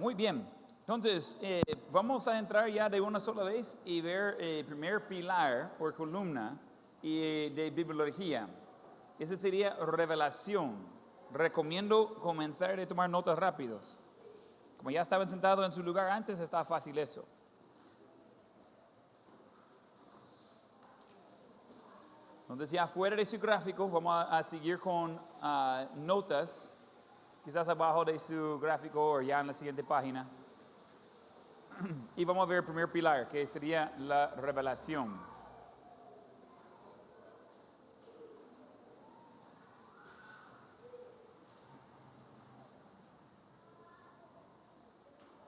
Muy bien. Entonces, vamos a entrar ya de una sola vez y ver el primer pilar o columna de bibliología. Ese sería revelación. Recomiendo comenzar a tomar notas rápidos. Como ya estaban sentados en su lugar antes, está fácil eso. Entonces ya fuera de su gráfico, vamos a seguir con notas, quizás abajo de su gráfico o ya en la siguiente página. Y vamos a ver el primer pilar, que sería la revelación.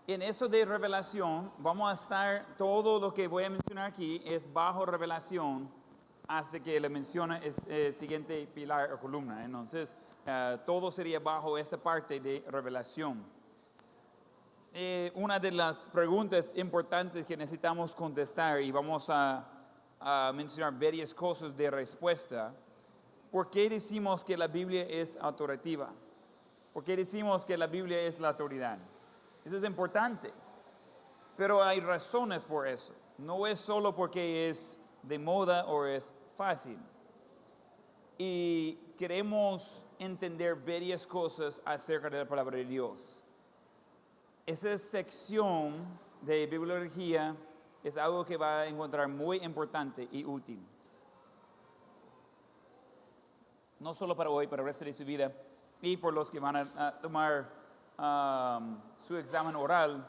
En eso de revelación, vamos a estar, todo lo que voy a mencionar aquí es bajo revelación, hasta que le menciona el siguiente pilar o columna. Entonces, todo sería bajo esa parte de revelación. Una de las preguntas importantes que necesitamos contestar, y vamos a mencionar varias cosas de respuesta. ¿Por qué decimos que la Biblia es autoritativa? ¿Por qué decimos que la Biblia es la autoridad? Eso es importante, pero hay razones por eso. No es solo porque es de moda o es fácil. Y queremos entender varias cosas acerca de la palabra de Dios. Esa sección de bibliología es algo que va a encontrar muy importante y útil. No solo para hoy, para el resto de su vida. Y por los que van a tomar su examen oral,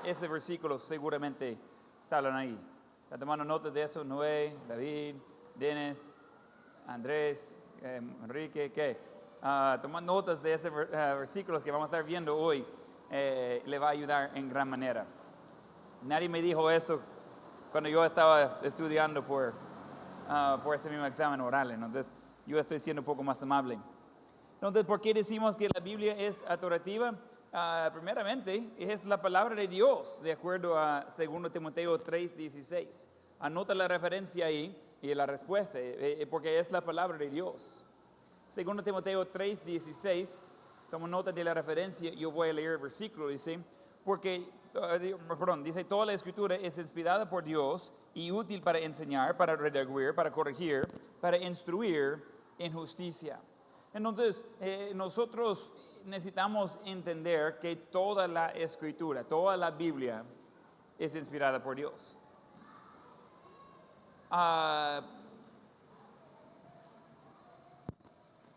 ese versículo seguramente salen ahí. ¿Está tomando notas de eso? Noé, David, Dennis, Andrés, Enrique, ¿qué? Tomando notas de ese versículos que vamos a estar viendo hoy, le va a ayudar en gran manera. Nadie me dijo eso cuando yo estaba estudiando por ese mismo examen oral. Entonces, yo estoy siendo un poco más amable. Entonces, ¿por qué decimos que la Biblia es autoritativa? Primeramente, es la palabra de Dios, de acuerdo a 2 Timoteo 3:16. Anota la referencia ahí y la respuesta, porque es la palabra de Dios. 2 Timoteo 3:16, toma nota de la referencia, yo voy a leer el versículo, dice, dice, toda la escritura es inspirada por Dios y útil para enseñar, para redarguir, para corregir, para instruir en justicia. Entonces, nosotros necesitamos entender que toda la escritura, toda la Biblia es inspirada por Dios.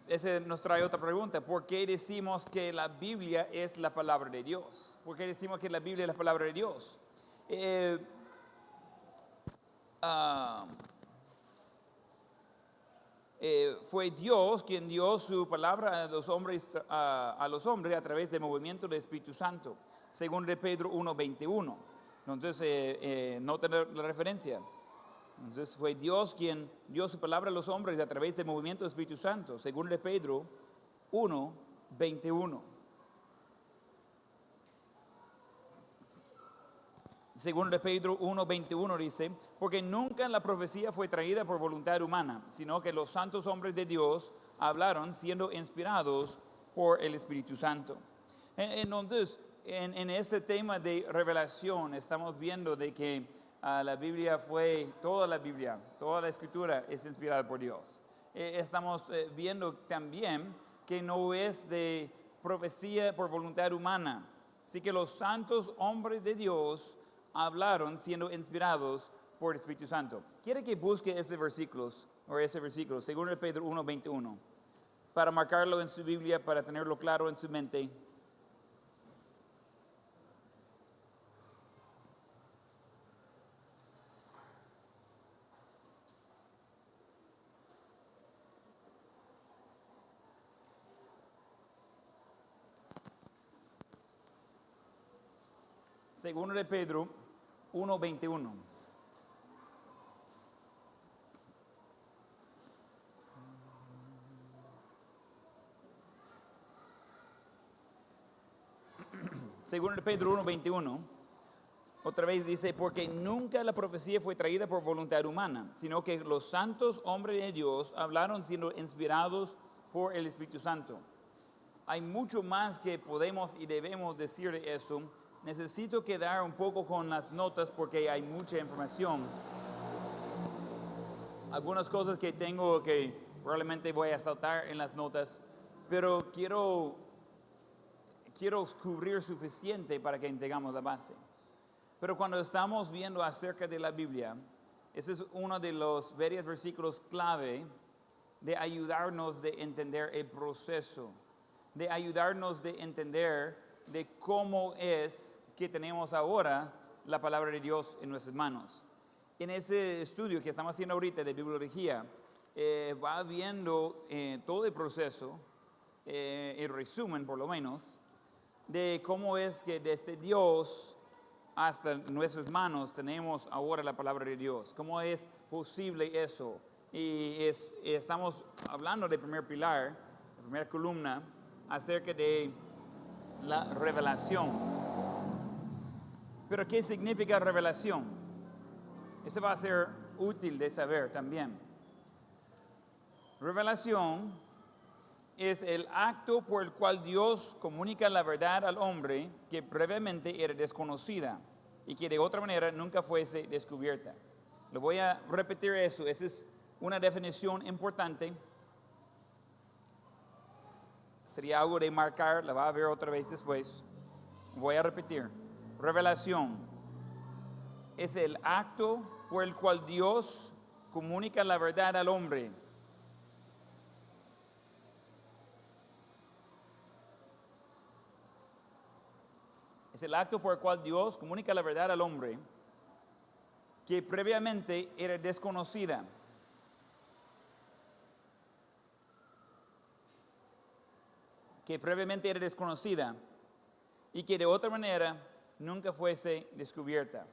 Ese nos trae otra pregunta. ¿Por qué decimos que la Biblia es la palabra de Dios? ¿Por qué decimos que la Biblia es la palabra de Dios? Fue Dios quien dio su palabra a los hombres a través del movimiento del Espíritu Santo, según de Pedro 1:21. Entonces, noten la referencia. Entonces, fue Dios quien dio su palabra a los hombres a través del movimiento del Espíritu Santo, según de Pedro 1:21. Según de Pedro 1:21 dice, porque nunca la profecía fue traída por voluntad humana, sino que los santos hombres de Dios hablaron siendo inspirados por el Espíritu Santo. Entonces, en ese tema de revelación, estamos viendo de que la Biblia toda la escritura es inspirada por Dios. Estamos viendo también que no es de profecía por voluntad humana, así que los santos hombres de Dios hablaron siendo inspirados por el Espíritu Santo. Quiere que busque ese versículo, según el Pedro 1:21, para marcarlo en su Biblia, para tenerlo claro en su mente. Según de Pedro 1:21. Según de Pedro 1:21, otra vez dice, porque nunca la profecía fue traída por voluntad humana, sino que los santos hombres de Dios hablaron siendo inspirados por el Espíritu Santo. hay mucho más que podemos y debemos decir de eso. Necesito quedar un poco con las notas porque hay mucha información. Algunas cosas que tengo que probablemente voy a saltar en las notas, pero quiero cubrir suficiente para que tengamos la base. Pero cuando estamos viendo acerca de la Biblia, ese es uno de los varios versículos clave de ayudarnos de entender el proceso, de ayudarnos de entender de cómo es que tenemos ahora la palabra de Dios en nuestras manos. En ese estudio que estamos haciendo ahorita de bibliología, va viendo todo el proceso, el resumen por lo menos, de cómo es que desde Dios hasta nuestras manos tenemos ahora la palabra de Dios. ¿Cómo es posible eso? Y estamos hablando del primer pilar, la primera columna, acerca de la revelación. Pero ¿qué significa revelación? Eso va a ser útil de saber también. Revelación es el acto por el cual Dios comunica la verdad al hombre que previamente era desconocida y que de otra manera nunca fuese descubierta. Lo voy a repetir eso. Esa es una definición importante. Sería algo de marcar, la va a ver otra vez después. Voy a repetir. Revelación es el acto por el cual Dios comunica la verdad al hombre. Es el acto por el cual Dios comunica la verdad al hombre que previamente era desconocida. Que previamente era desconocida y que de otra manera nunca fuese descubierta.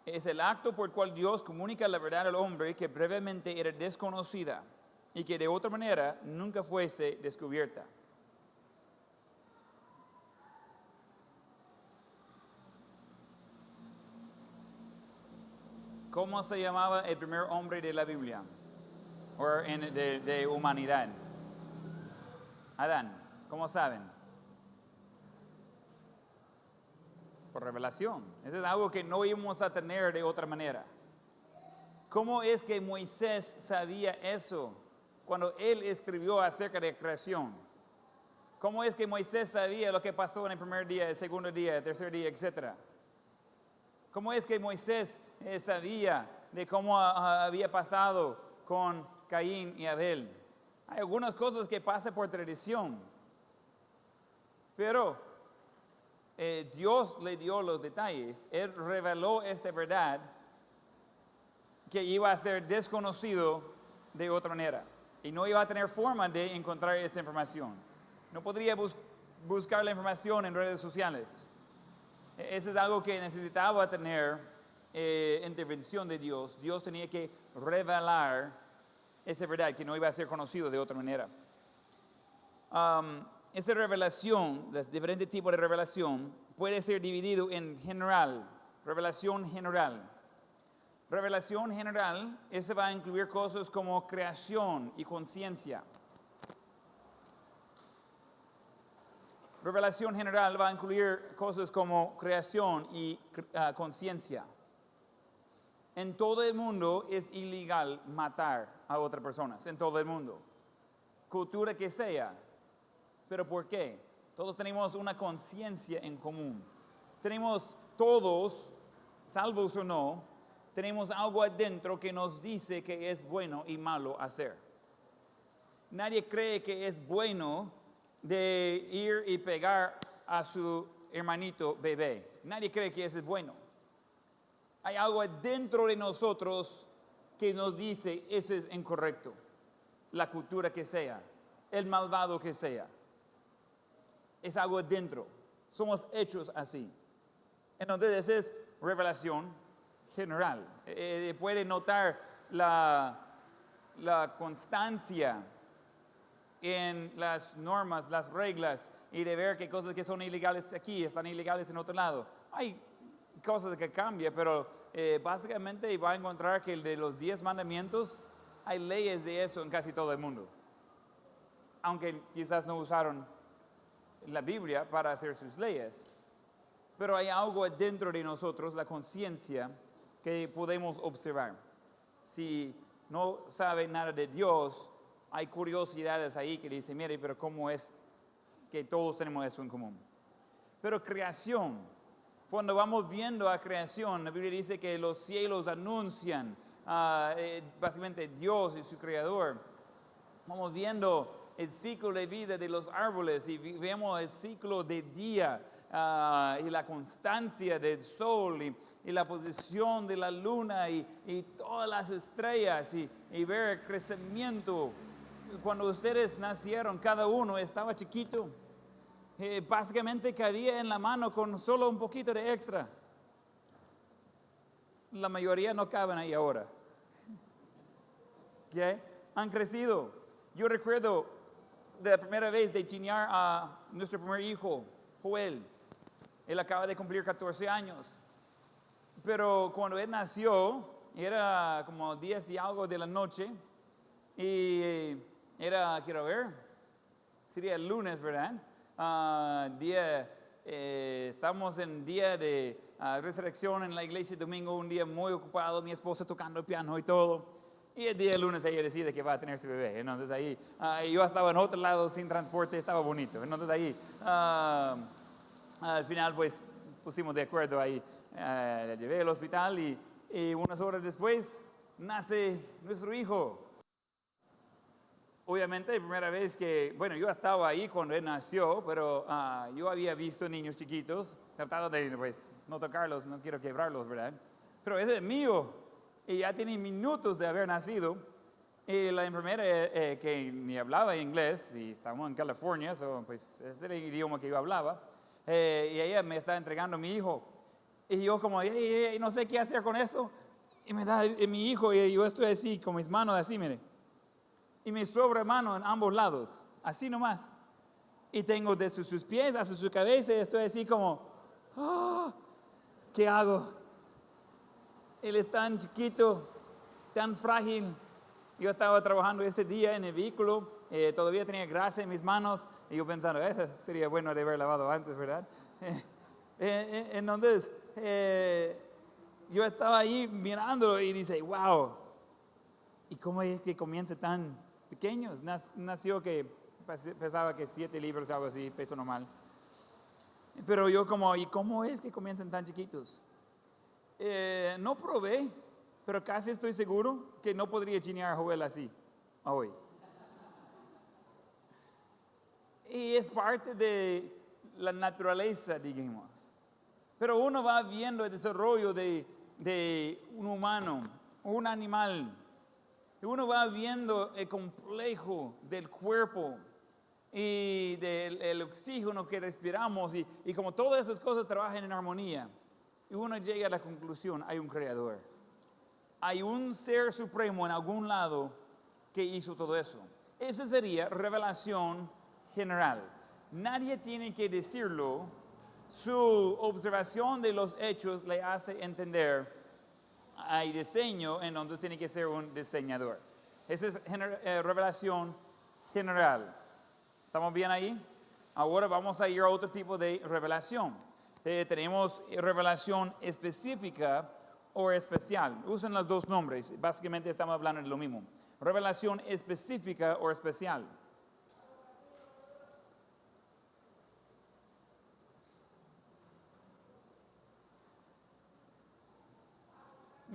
Es el acto por el cual Dios comunica la verdad al hombre que previamente era desconocida y que de otra manera nunca fuese descubierta. ¿Cómo se llamaba el primer hombre de la Biblia? O de humanidad. Adán. ¿Cómo saben? Por revelación. Eso es algo que no íbamos a tener de otra manera. ¿Cómo es que Moisés sabía eso cuando él escribió acerca de creación? ¿Cómo es que Moisés sabía lo que pasó en el primer día, el segundo día, el tercer día, etcétera? ¿Cómo es que Moisés sabía de cómo había pasado con Caín y Abel? Hay algunas cosas que pasan por tradición, pero Dios le dio los detalles. Él reveló esta verdad que iba a ser desconocido de otra manera y no iba a tener forma de encontrar esta información. No podría buscar la información en redes sociales. Eso es algo que necesitaba tener intervención de Dios. Dios tenía que revelar esa verdad que no iba a ser conocido de otra manera. Esa revelación, los diferentes tipos de revelación, puede ser dividido en general, revelación general. Revelación general, esa va a incluir cosas como creación y conciencia. Revelación general va a incluir cosas como creación y conciencia. En todo el mundo es ilegal matar a otras personas, en todo el mundo. Cultura que sea. ¿Pero por qué? Todos tenemos una conciencia en común. Tenemos todos, salvos o no, tenemos algo adentro que nos dice que es bueno y malo hacer. Nadie cree que es bueno de ir y pegar a su hermanito bebé. Nadie cree que eso es bueno. Hay algo dentro de nosotros que nos dice eso es incorrecto. La cultura que sea, el malvado que sea. Es algo dentro. Somos hechos así. Entonces esa es revelación general. Puede notar la constancia en las normas, las reglas, y de ver que cosas que son ilegales aquí están ilegales en otro lado. Hay cosas que cambian, pero básicamente va a encontrar que el de los 10 mandamientos, hay leyes de eso en casi todo el mundo. Aunque quizás no usaron la Biblia para hacer sus leyes. Pero hay algo dentro de nosotros, la conciencia, que podemos observar. Si no sabe nada de Dios, hay curiosidades ahí que dicen, mire, pero ¿cómo es que todos tenemos eso en común? Pero creación, cuando vamos viendo a creación, la Biblia dice que los cielos anuncian básicamente Dios y su creador. Vamos viendo el ciclo de vida de los árboles y vemos el ciclo de día y la constancia del sol y la posición de la luna y todas las estrellas y ver el crecimiento. Cuando ustedes nacieron, cada uno estaba chiquito. Básicamente cabía en la mano con solo un poquito de extra. La mayoría no caben ahí ahora. ¿Okay? Han crecido. Yo recuerdo de la primera vez de chinear a nuestro primer hijo, Joel. Él acaba de cumplir 14 años. Pero cuando él nació, era como 10 y algo de la noche. Y era, quiero ver, sería el lunes, ¿verdad? Estamos en día de resurrección en la iglesia domingo, un día muy ocupado, mi esposa tocando el piano y todo. Y el día de lunes ella decide que va a tener su bebé. Entonces ahí, yo estaba en otro lado sin transporte, estaba bonito. Entonces ahí, al final pues pusimos de acuerdo ahí. La llevé al hospital y unas horas después nace nuestro hijo. Obviamente, la primera vez que, bueno, yo estaba ahí cuando él nació, pero yo había visto niños chiquitos, tratado de, pues, no tocarlos, no quiero quebrarlos, ¿verdad? Pero ese es mío, y ya tiene minutos de haber nacido, y la enfermera que ni hablaba inglés, y estamos en California, pues, ese era el idioma que yo hablaba, y ella me está entregando a mi hijo, y yo como, no sé qué hacer con eso, y me da mi hijo, y yo estoy así, con mis manos así, mire. Y me sobra mano en ambos lados, así nomás. Y tengo desde sus pies hasta su cabeza y estoy así como, ¿qué hago? Él es tan chiquito, tan frágil. Yo estaba trabajando ese día en el vehículo, todavía tenía grasa en mis manos. Y yo pensando, eso sería bueno de haber lavado antes, ¿verdad? Entonces, yo estaba ahí mirándolo y dice, wow. ¿Y cómo es que comienza tan pequeños? Nació que pesaba que 7 libras, algo así, peso normal. Pero yo como, ¿y cómo es que comienzan tan chiquitos? No probé, pero casi estoy seguro que no podría chinear a Joel así, hoy. Y es parte de la naturaleza, digamos. Pero uno va viendo el desarrollo de un humano, un animal. Uno va viendo el complejo del cuerpo y del oxígeno que respiramos y como todas esas cosas trabajan en armonía. Y uno llega a la conclusión, hay un creador. Hay un ser supremo en algún lado que hizo todo eso. Esa sería revelación general. Nadie tiene que decirlo. Su observación de los hechos le hace entender. Hay diseño, entonces tiene que ser un diseñador. Esa es revelación general. ¿Estamos bien ahí? Ahora vamos a ir a otro tipo de revelación. Tenemos revelación específica o especial. Usan los dos nombres. Básicamente estamos hablando de lo mismo. Revelación específica o especial.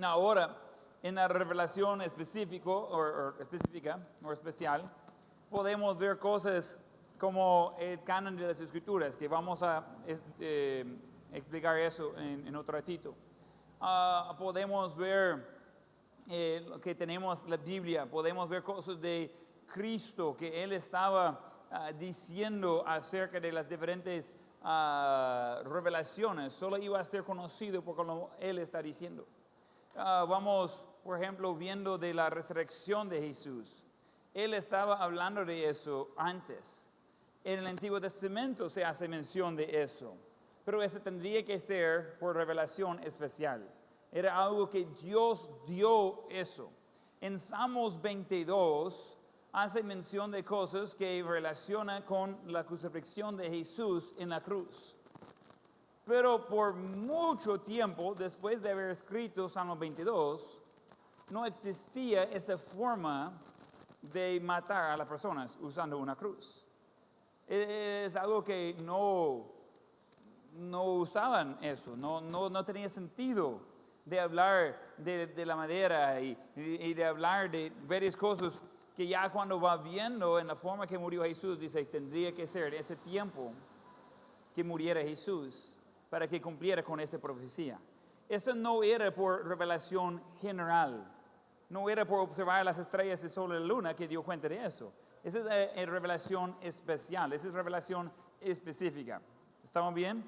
Ahora, en la revelación específica o especial, podemos ver cosas como el canon de las Escrituras, que vamos a explicar eso en otro ratito. Podemos ver que tenemos la Biblia, podemos ver cosas de Cristo, que Él estaba diciendo acerca de las diferentes revelaciones. Solo iba a ser conocido por lo que Él está diciendo. Vamos, por ejemplo, viendo de la resurrección de Jesús. Él estaba hablando de eso antes. En el Antiguo Testamento se hace mención de eso. Pero eso tendría que ser por revelación especial. Era algo que Dios dio eso. En Salmos 22 hace mención de cosas que relaciona con la crucifixión de Jesús en la cruz. Pero por mucho tiempo, después de haber escrito Salmo 22, no existía esa forma de matar a las personas usando una cruz. Es algo que no usaban eso, no tenía sentido de hablar de la madera y de hablar de varias cosas que ya cuando va viendo en la forma que murió Jesús, dice, tendría que ser ese tiempo que muriera Jesús para que cumpliera con esa profecía. Eso no era por revelación general, no era por observar las estrellas, el sol y la luna que dio cuenta de eso. Esa es revelación especial, esa es revelación específica. ¿Estamos bien?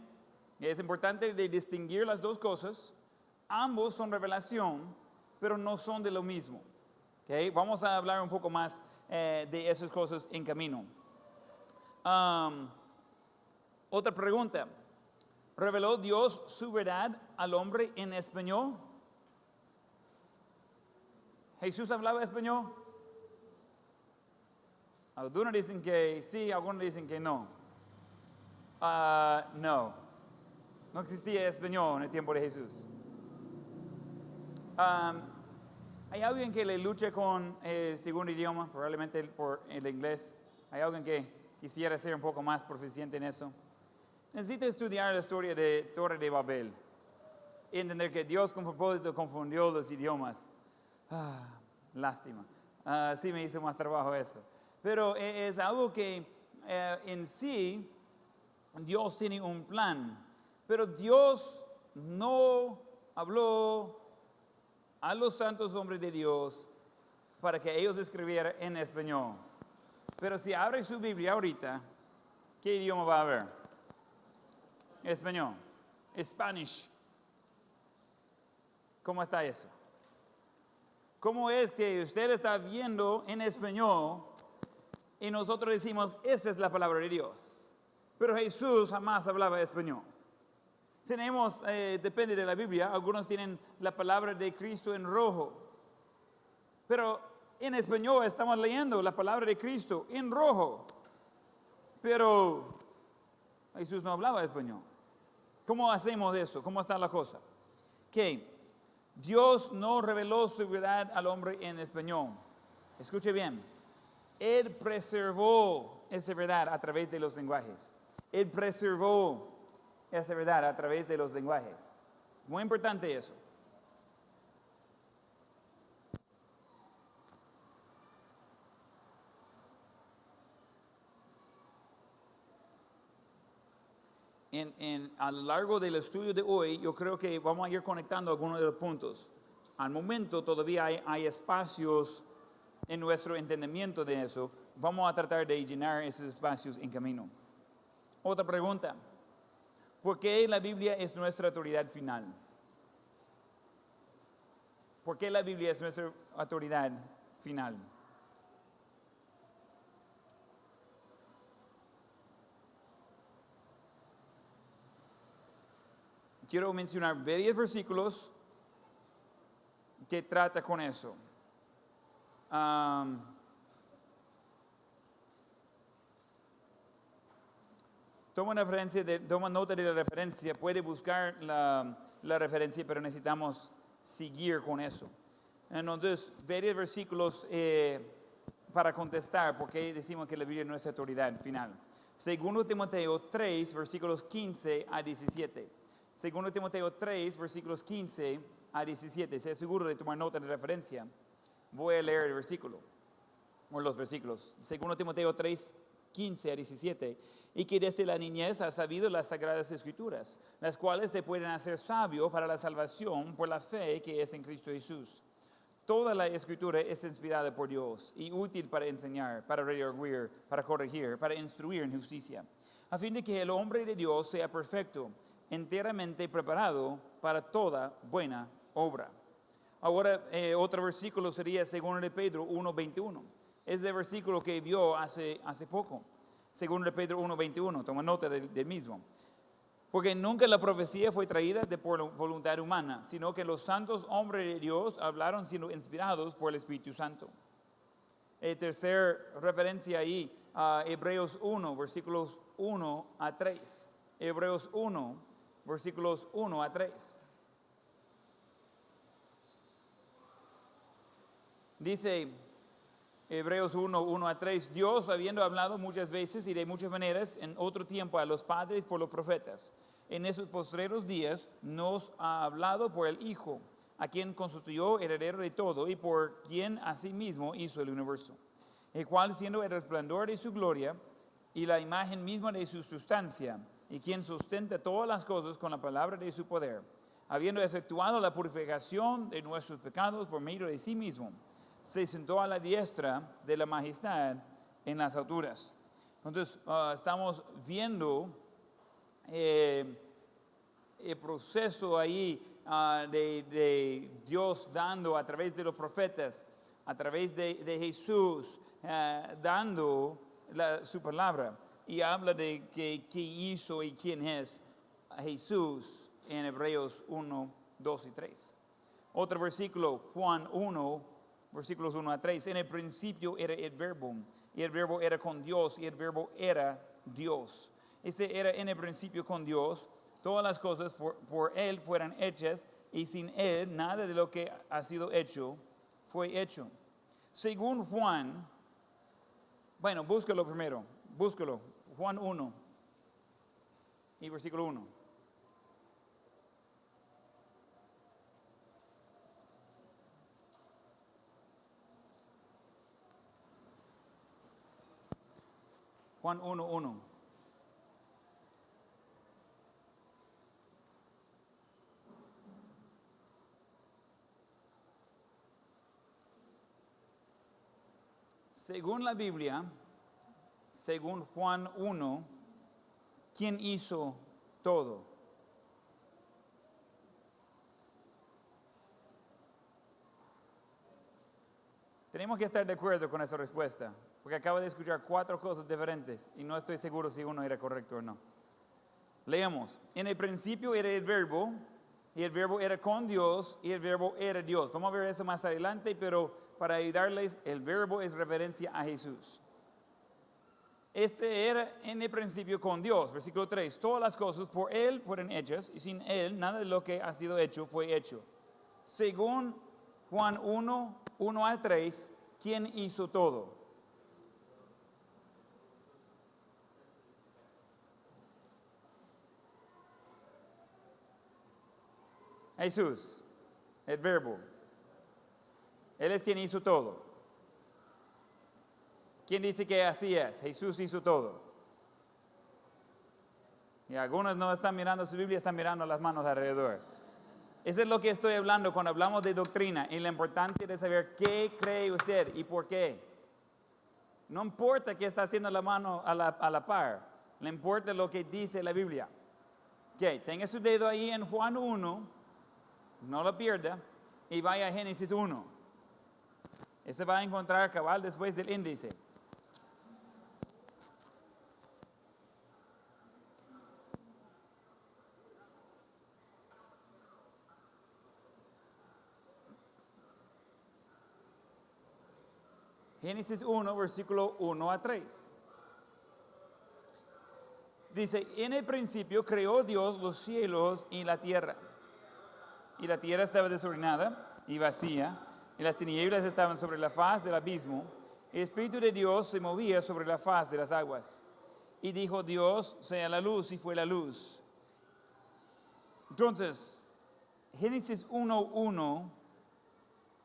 Es importante de distinguir las dos cosas. Ambos son revelación, pero no son de lo mismo. ¿Okay? Vamos a hablar un poco más de esas cosas en camino. Otra pregunta. ¿Reveló Dios su verdad al hombre en español? ¿Jesús hablaba español? Algunos dicen que sí, algunos dicen que no. No existía español en el tiempo de Jesús. ¿Hay alguien que le luche con el segundo idioma, probablemente por el inglés? ¿Hay alguien que quisiera ser un poco más proficiente en eso? Necesita estudiar la historia de Torre de Babel y entender que Dios con propósito confundió los idiomas. Lástima. Sí me hizo más trabajo eso. Pero es algo que en sí Dios tiene un plan. Pero Dios no habló a los santos hombres de Dios para que ellos escribieran en español. Pero si abre su Biblia ahorita, ¿qué idioma va a haber? Español. Spanish. ¿Cómo está eso? ¿Cómo es que usted está viendo en español y nosotros decimos, esa es la palabra de Dios? Pero Jesús jamás hablaba español. Tenemos, depende de la Biblia, algunos tienen la palabra de Cristo en rojo. Pero en español estamos leyendo la palabra de Cristo en rojo. Pero Jesús no hablaba español. ¿Cómo hacemos eso? ¿Cómo está la cosa? Que Dios no reveló su verdad al hombre en español. Escuche bien. Él preservó esa verdad a través de los lenguajes. Él preservó esa verdad a través de los lenguajes. Es muy importante eso. A lo largo del estudio de hoy, yo creo que vamos a ir conectando algunos de los puntos. Al momento todavía hay espacios en nuestro entendimiento de eso. Vamos a tratar de llenar esos espacios en camino. Otra pregunta. ¿Por qué la Biblia es nuestra autoridad final? ¿Por qué la Biblia es nuestra autoridad final? Quiero mencionar varios versículos que trata con eso. Toma nota de la referencia, puede buscar la referencia, pero necesitamos seguir con eso. Entonces, varios versículos para contestar por qué decimos que la Biblia no es autoridad final. Segundo Timoteo 3, versículos 15 a 17. Segundo Timoteo 3, versículos 15 a 17. Sea seguro de tomar nota de referencia. Voy a leer el versículo, o los versículos. Segundo Timoteo 3, 15 a 17. Y que desde la niñez has sabido las sagradas escrituras, las cuales te pueden hacer sabio para la salvación por la fe que es en Cristo Jesús. Toda la escritura es inspirada por Dios y útil para enseñar, para redarguir, para corregir, para instruir en justicia, a fin de que el hombre de Dios sea perfecto, enteramente preparado para toda buena obra. Ahora, otro versículo sería 2 de Pedro 1:21. Es el versículo que vio hace poco. 2 de Pedro 1:21, toma nota del mismo. Porque nunca la profecía fue traída por voluntad humana, sino que los santos hombres de Dios hablaron siendo inspirados por el Espíritu Santo. Tercera referencia ahí a Hebreos 1, versículos 1 a 3. Hebreos 1, versículos 1 a 3. Dice Hebreos 1, 1 a 3, Dios, habiendo hablado muchas veces y de muchas maneras en otro tiempo a los padres por los profetas, en esos postreros días nos ha hablado por el Hijo, a quien constituyó heredero de todo y por quien asimismo hizo el universo, el cual siendo el resplandor de su gloria y la imagen misma de su sustancia, y quien sustenta todas las cosas con la palabra de su poder, habiendo efectuado la purificación de nuestros pecados por medio de sí mismo, se sentó a la diestra de la majestad en las alturas. Entonces, estamos viendo el proceso ahí de Dios dando a través de los profetas, a través de Jesús, dando su palabra. Y habla de qué hizo y quién es Jesús en Hebreos 1, 2 y 3. Otro versículo, Juan 1, versículos 1 a 3. En el principio era el verbo, y el verbo era con Dios, y el verbo era Dios. Ese era en el principio con Dios. Todas las cosas por Él fueron hechas, y sin Él nada de lo que ha sido hecho fue hecho. Según Juan, bueno, búscalo primero, búscalo. Juan 1 y versículo 1. Juan 1, 1. Según la Biblia, según Juan 1, ¿quién hizo todo? Tenemos que estar de acuerdo con esa respuesta, porque acabo de escuchar 4 cosas diferentes y no estoy seguro si uno era correcto o no. Leamos. En el principio era el verbo, y el verbo era con Dios, y el verbo era Dios. Vamos a ver eso más adelante, pero para ayudarles, el verbo es referencia a Jesús. Este era en el principio con Dios. Versículo 3. Todas las cosas por Él fueron hechas, y sin Él nada de lo que ha sido hecho fue hecho. Según Juan 1, 1 a 3, ¿quién hizo todo? Jesús, el verbo. Él es quien hizo todo. ¿Quién dice que así es? Jesús hizo todo. Y algunos no están mirando su Biblia, están mirando las manos alrededor. Eso es lo que estoy hablando cuando hablamos de doctrina y la importancia de saber qué cree usted y por qué. No importa qué está haciendo la mano a la par, le importa lo que dice la Biblia. Ok, tenga su dedo ahí en Juan 1, no lo pierda, y vaya a Génesis 1. Ese va a encontrar cabal después del índice. Génesis 1, versículo 1 a 3. Dice, en el principio creó Dios los cielos y la tierra. Y la tierra estaba desordenada y vacía, y las tinieblas estaban sobre la faz del abismo. El Espíritu de Dios se movía sobre la faz de las aguas. Y dijo Dios, sea la luz, y fue la luz. Entonces, Génesis 1:1,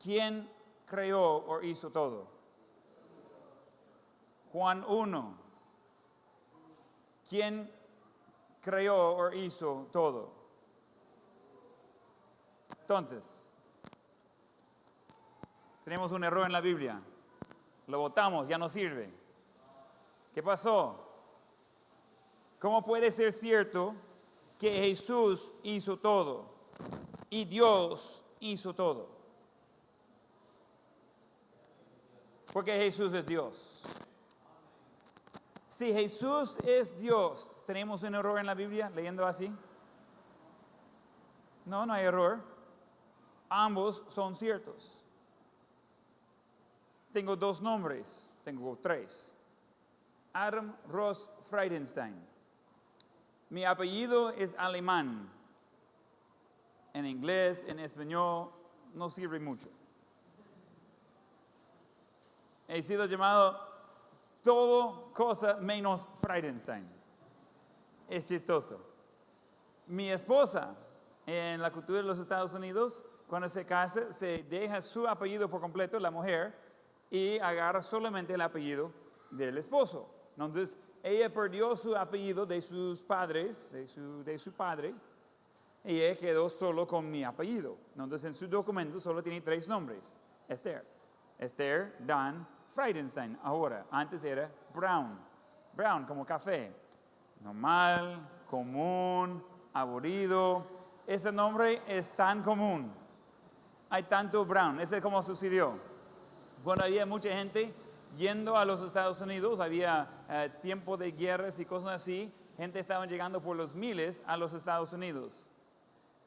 ¿quién creó o hizo todo? Juan 1, ¿quién creó o hizo todo? Entonces, tenemos un error en la Biblia. Lo botamos, ya no sirve. ¿Qué pasó? ¿Cómo puede ser cierto que Jesús hizo todo y Dios hizo todo? Porque Jesús es Dios. Si Jesús es Dios, ¿tenemos un error en la Biblia leyendo así? No, no hay error. Ambos son ciertos. Tengo dos nombres, tengo tres. Adam Ross Friedenstein. Mi apellido es alemán. En inglés, en español, no sirve mucho. He sido llamado todo cosa menos Friedenstein. Es chistoso. Mi esposa, en la cultura de los Estados Unidos, cuando se casa, se deja su apellido por completo, la mujer, y agarra solamente el apellido del esposo. Entonces, ella perdió su apellido de sus padres, de su padre, y ella quedó solo con mi apellido. Entonces, en su documento solo tiene 3 nombres. Esther Dan Friedenstein. Ahora, antes era Brown. Brown como café. Normal, común, aburrido. Ese nombre es tan común. Hay tanto Brown. Ese es como sucedió. Cuando había mucha gente yendo a los Estados Unidos, había tiempo de guerras y cosas así, gente estaba llegando por los miles a los Estados Unidos.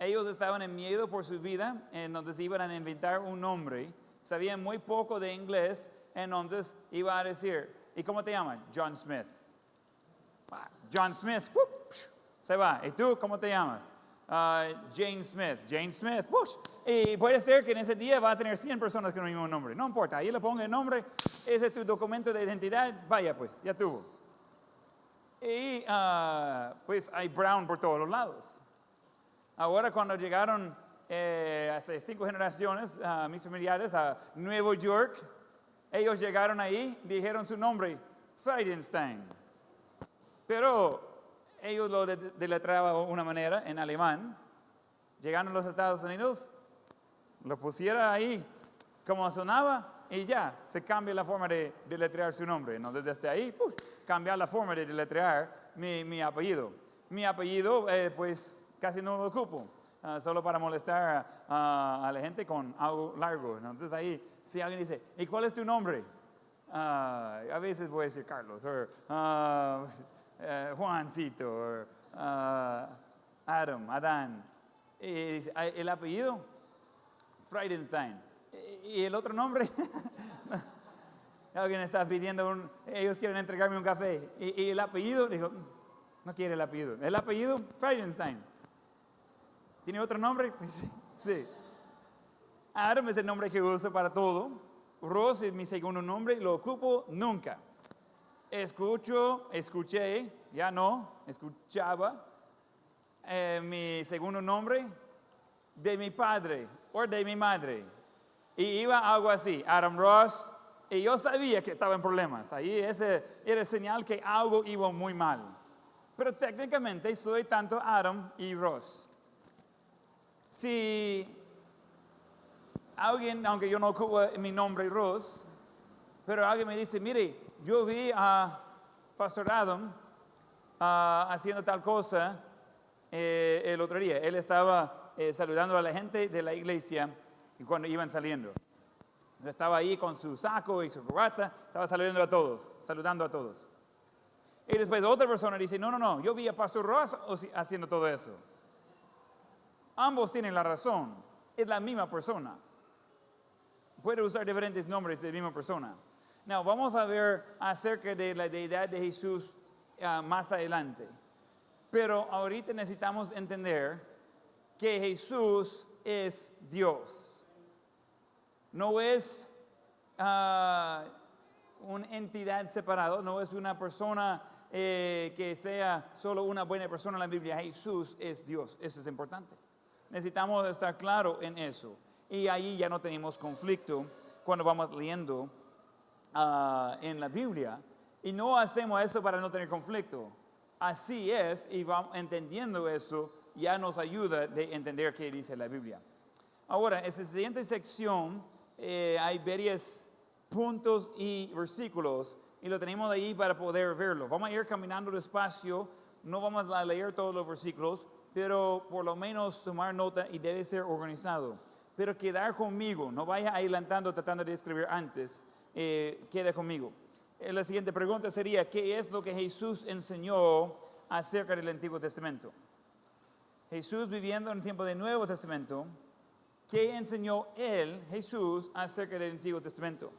Ellos estaban en miedo por su vida, entonces iban a inventar un nombre, sabían muy poco de inglés, entonces iba a decir, ¿y cómo te llamas? John Smith. John Smith, se va. ¿Y tú cómo te llamas? Jane Smith. Jane Smith, y puede ser que en ese día va a tener 100 personas con el mismo nombre. No importa, ahí le ponga el nombre, ese es tu documento de identidad, vaya pues, ya tuvo. Y pues hay Brown por todos los lados. Ahora cuando llegaron hace 5 generaciones mis familiares a Nueva York, ellos llegaron ahí, dijeron su nombre, Friedenstein. Pero ellos lo deletreaban de una manera en alemán. Llegaron a los Estados Unidos, lo pusieron ahí como sonaba y ya, se cambia la forma de deletrear su nombre. ¿No? Desde ahí, cambiar la forma de deletrear mi apellido. Mi apellido, pues casi no lo ocupo, solo para molestar a la gente con algo largo. ¿No? Entonces ahí, si alguien dice, ¿y cuál es tu nombre? A veces voy a decir Carlos, o Juancito, o Adán. El apellido, Friedenstein. ¿Y el otro nombre? Alguien está pidiendo, ellos quieren entregarme un café. ¿Y el apellido? Dijo, no quiere el apellido. ¿El apellido? Friedenstein. ¿Tiene otro nombre? Sí. Adam es el nombre que uso para todo. Ross es mi segundo nombre, lo ocupo nunca. Escuché, ya no, escuchaba mi segundo nombre de mi padre o de mi madre. Y iba algo así, Adam Ross, y yo sabía que estaba en problemas. Ahí ese era señal que algo iba muy mal. Pero técnicamente soy tanto Adam y Ross. Si alguien, aunque yo no ocupo mi nombre Ross, pero alguien me dice, mire, yo vi a Pastor Adam haciendo tal cosa el otro día. Él estaba saludando a la gente de la iglesia cuando iban saliendo. Estaba ahí con su saco y su corbata, estaba saludando a todos. Y después otra persona dice, no, yo vi a Pastor Ross haciendo todo eso. Ambos tienen la razón, es la misma persona. Puede usar diferentes nombres de la misma persona. Now, vamos a ver acerca de la deidad de Jesús más adelante. Pero ahorita necesitamos entender que Jesús es Dios. No es una entidad separada, no es una persona que sea solo una buena persona en la Biblia. Jesús es Dios, eso es importante. Necesitamos estar claros en eso. Y ahí ya no tenemos conflicto cuando vamos leyendo en la Biblia. Y no hacemos eso para no tener conflicto. Así es, y vamos entendiendo eso, ya nos ayuda de entender qué dice la Biblia. Ahora, en esta siguiente sección hay varios puntos y versículos, y lo tenemos ahí para poder verlo. Vamos a ir caminando despacio, no vamos a leer todos los versículos, pero por lo menos tomar nota y debe ser organizado. Pero quedar conmigo, no vaya adelantando tratando de escribir antes, queda conmigo. la siguiente pregunta sería, ¿qué es lo que Jesús enseñó acerca del Antiguo Testamento? Jesús viviendo en el tiempo del Nuevo Testamento, ¿qué enseñó él, Jesús, acerca del Antiguo Testamento?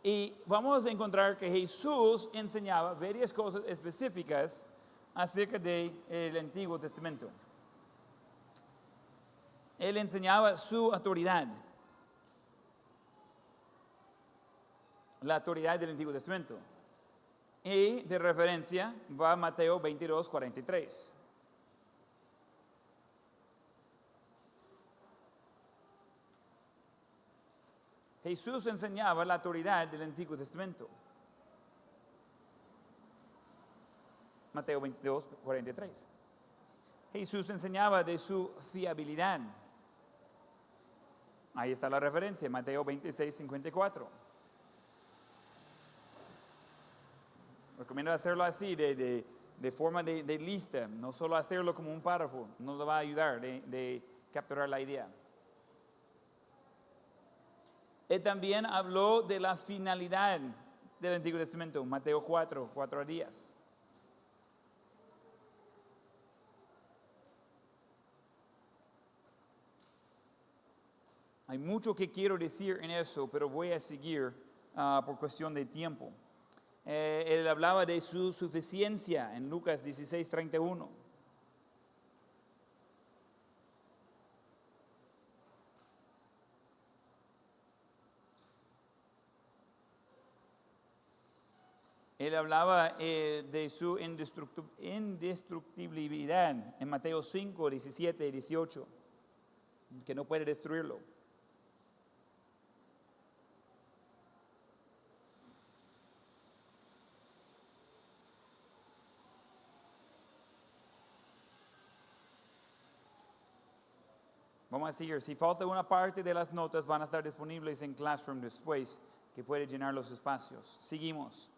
Y vamos a encontrar que Jesús enseñaba varias cosas específicas acerca del Antiguo Testamento. Él enseñaba su autoridad. La autoridad del Antiguo Testamento. Y de referencia va Mateo 22, 43. Jesús enseñaba la autoridad del Antiguo Testamento. Mateo 22, 43. Jesús enseñaba de su fiabilidad. Ahí está la referencia, Mateo 26, 54. Recomiendo hacerlo así, de forma de lista, no solo hacerlo como un párrafo, nos va a ayudar de capturar la idea. Él también habló de la finalidad del Antiguo Testamento, Mateo 4 días. Hay mucho que quiero decir en eso, pero voy a seguir por cuestión de tiempo. Él hablaba de su suficiencia en Lucas 16, 31. Él hablaba de su indestructibilidad en Mateo 5, 17 y 18, que no puede destruirlo. Vamos a seguir. Si falta una parte de las notas, van a estar disponibles en Classroom después, que puede llenar los espacios. Seguimos.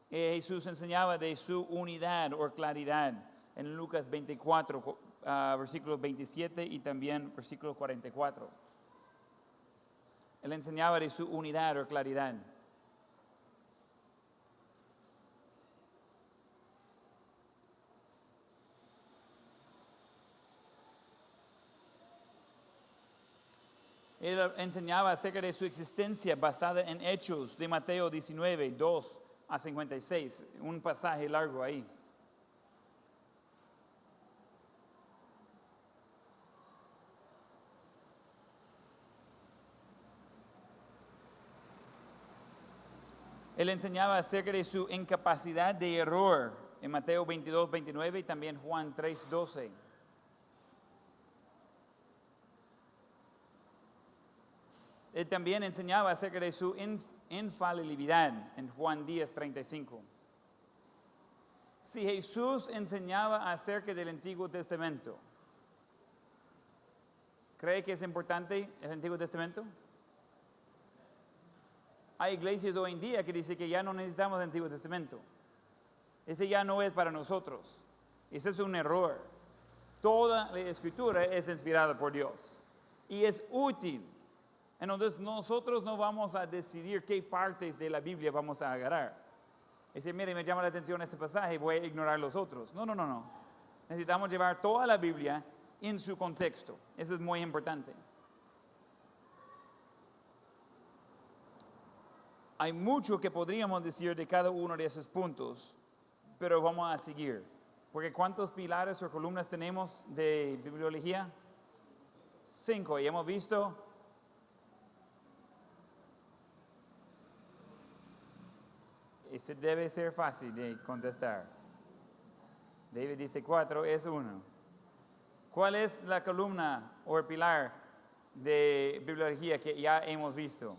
Jesús enseñaba de su unidad o claridad en Lucas 24, versículos 27 y también versículo 44. Él enseñaba de su unidad o claridad. Él enseñaba acerca de su existencia basada en hechos de Mateo 19, 2 a 56, un pasaje largo ahí. Él enseñaba acerca de su incapacidad de error en Mateo 22, 29 y también Juan 3, 12. Él también enseñaba acerca de su infalibilidad en Juan 10, 35. Si Jesús enseñaba acerca del Antiguo Testamento, ¿cree que es importante el Antiguo Testamento? Hay iglesias hoy en día que dicen que ya no necesitamos el Antiguo Testamento. Ese ya no es para nosotros. Ese es un error. Toda la Escritura es inspirada por Dios y es útil. Entonces nosotros no vamos a decidir qué partes de la Biblia vamos a agarrar. Dice, mire, me llama la atención este pasaje, voy a ignorar los otros. No. Necesitamos llevar toda la Biblia en su contexto. Eso es muy importante. Hay mucho que podríamos decir de cada uno de esos puntos, pero vamos a seguir. Porque ¿cuántos pilares o columnas tenemos de bibliología? 5. Y hemos visto... Ese debe ser fácil de contestar. David dice 4 es 1. ¿Cuál es la columna o el pilar de bibliología que ya hemos visto?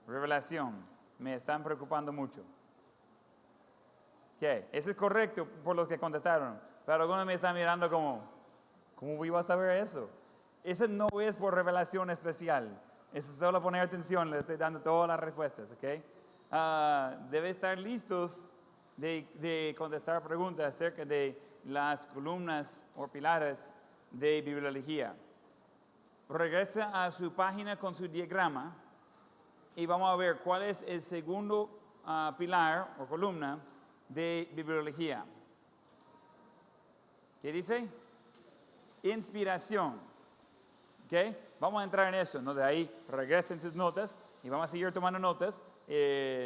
Revelación. Me están preocupando mucho. ¿Qué? Eso es correcto por los que contestaron. Pero algunos me están mirando como, ¿cómo iba a saber eso? Eso no es por revelación especial. Eso es solo poner atención. Le estoy dando todas las respuestas, ¿ok? Debe estar listos de contestar preguntas acerca de las columnas o pilares de bibliología. Regresa a su página con su diagrama y vamos a ver cuál es el segundo pilar o columna de bibliología. ¿Qué dice? Inspiración. ¿Ok? Vamos a entrar en eso, ¿no? De ahí regresen sus notas y vamos a seguir tomando notas.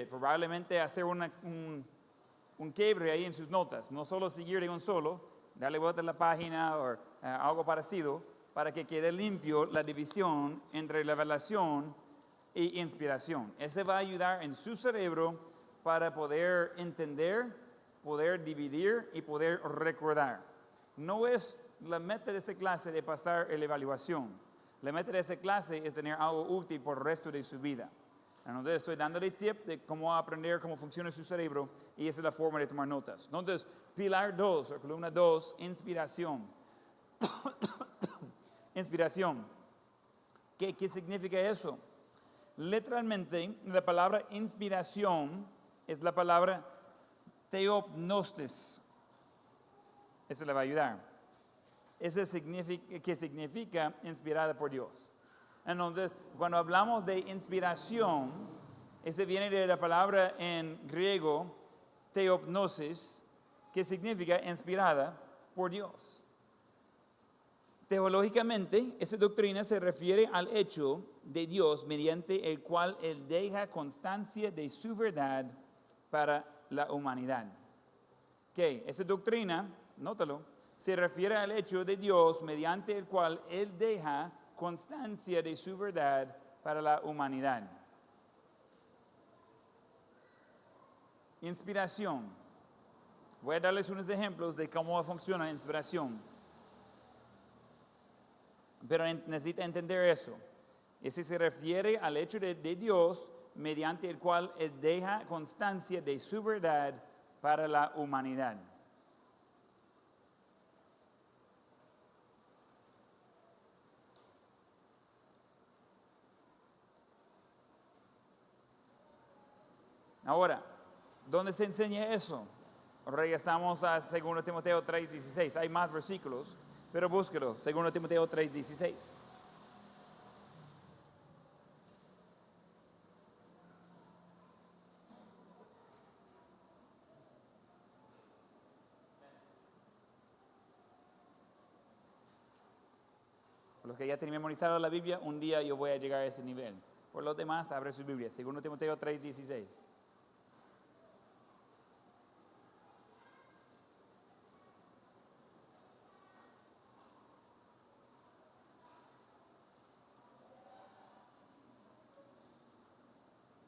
Probablemente hacer un quiebre ahí en sus notas. No solo seguir de un solo, darle vuelta a la página o algo parecido para que quede limpio la división entre revelación e inspiración. Ese va a ayudar en su cerebro para poder entender, poder dividir y poder recordar. No es la meta de esa clase de pasar la evaluación. La meta de esa clase es tener algo útil por el resto de su vida. Entonces estoy dándole tip de cómo aprender cómo funciona su cerebro y esa es la forma de tomar notas. Entonces, pilar 2 o columna 2, inspiración. Inspiración. ¿Qué significa eso? Literalmente, la palabra inspiración es la palabra theopnostes. Eso le va a ayudar. Eso significa inspirada por Dios. Entonces, cuando hablamos de inspiración, ese viene de la palabra en griego theopnosis, que significa inspirada por Dios. Teológicamente, esa doctrina se refiere al hecho de Dios mediante el cual Él deja constancia de su verdad para la humanidad. ¿Qué? Esa doctrina, nótalo, se refiere al hecho de Dios mediante el cual Él deja constancia de su verdad para la humanidad. Inspiración. Voy a darles unos ejemplos de cómo funciona la inspiración. Pero necesita entender eso. Ese se refiere al hecho de Dios mediante el cual Él deja constancia de su verdad para la humanidad. Ahora, ¿dónde se enseña eso? Regresamos a 2 Timoteo 3:16. Hay más versículos, pero búsquelo. 2 Timoteo 3:16. Los que ya tienen memorizado la Biblia, un día yo voy a llegar a ese nivel. Por los demás, abre su Biblia. 2 Timoteo 3:16.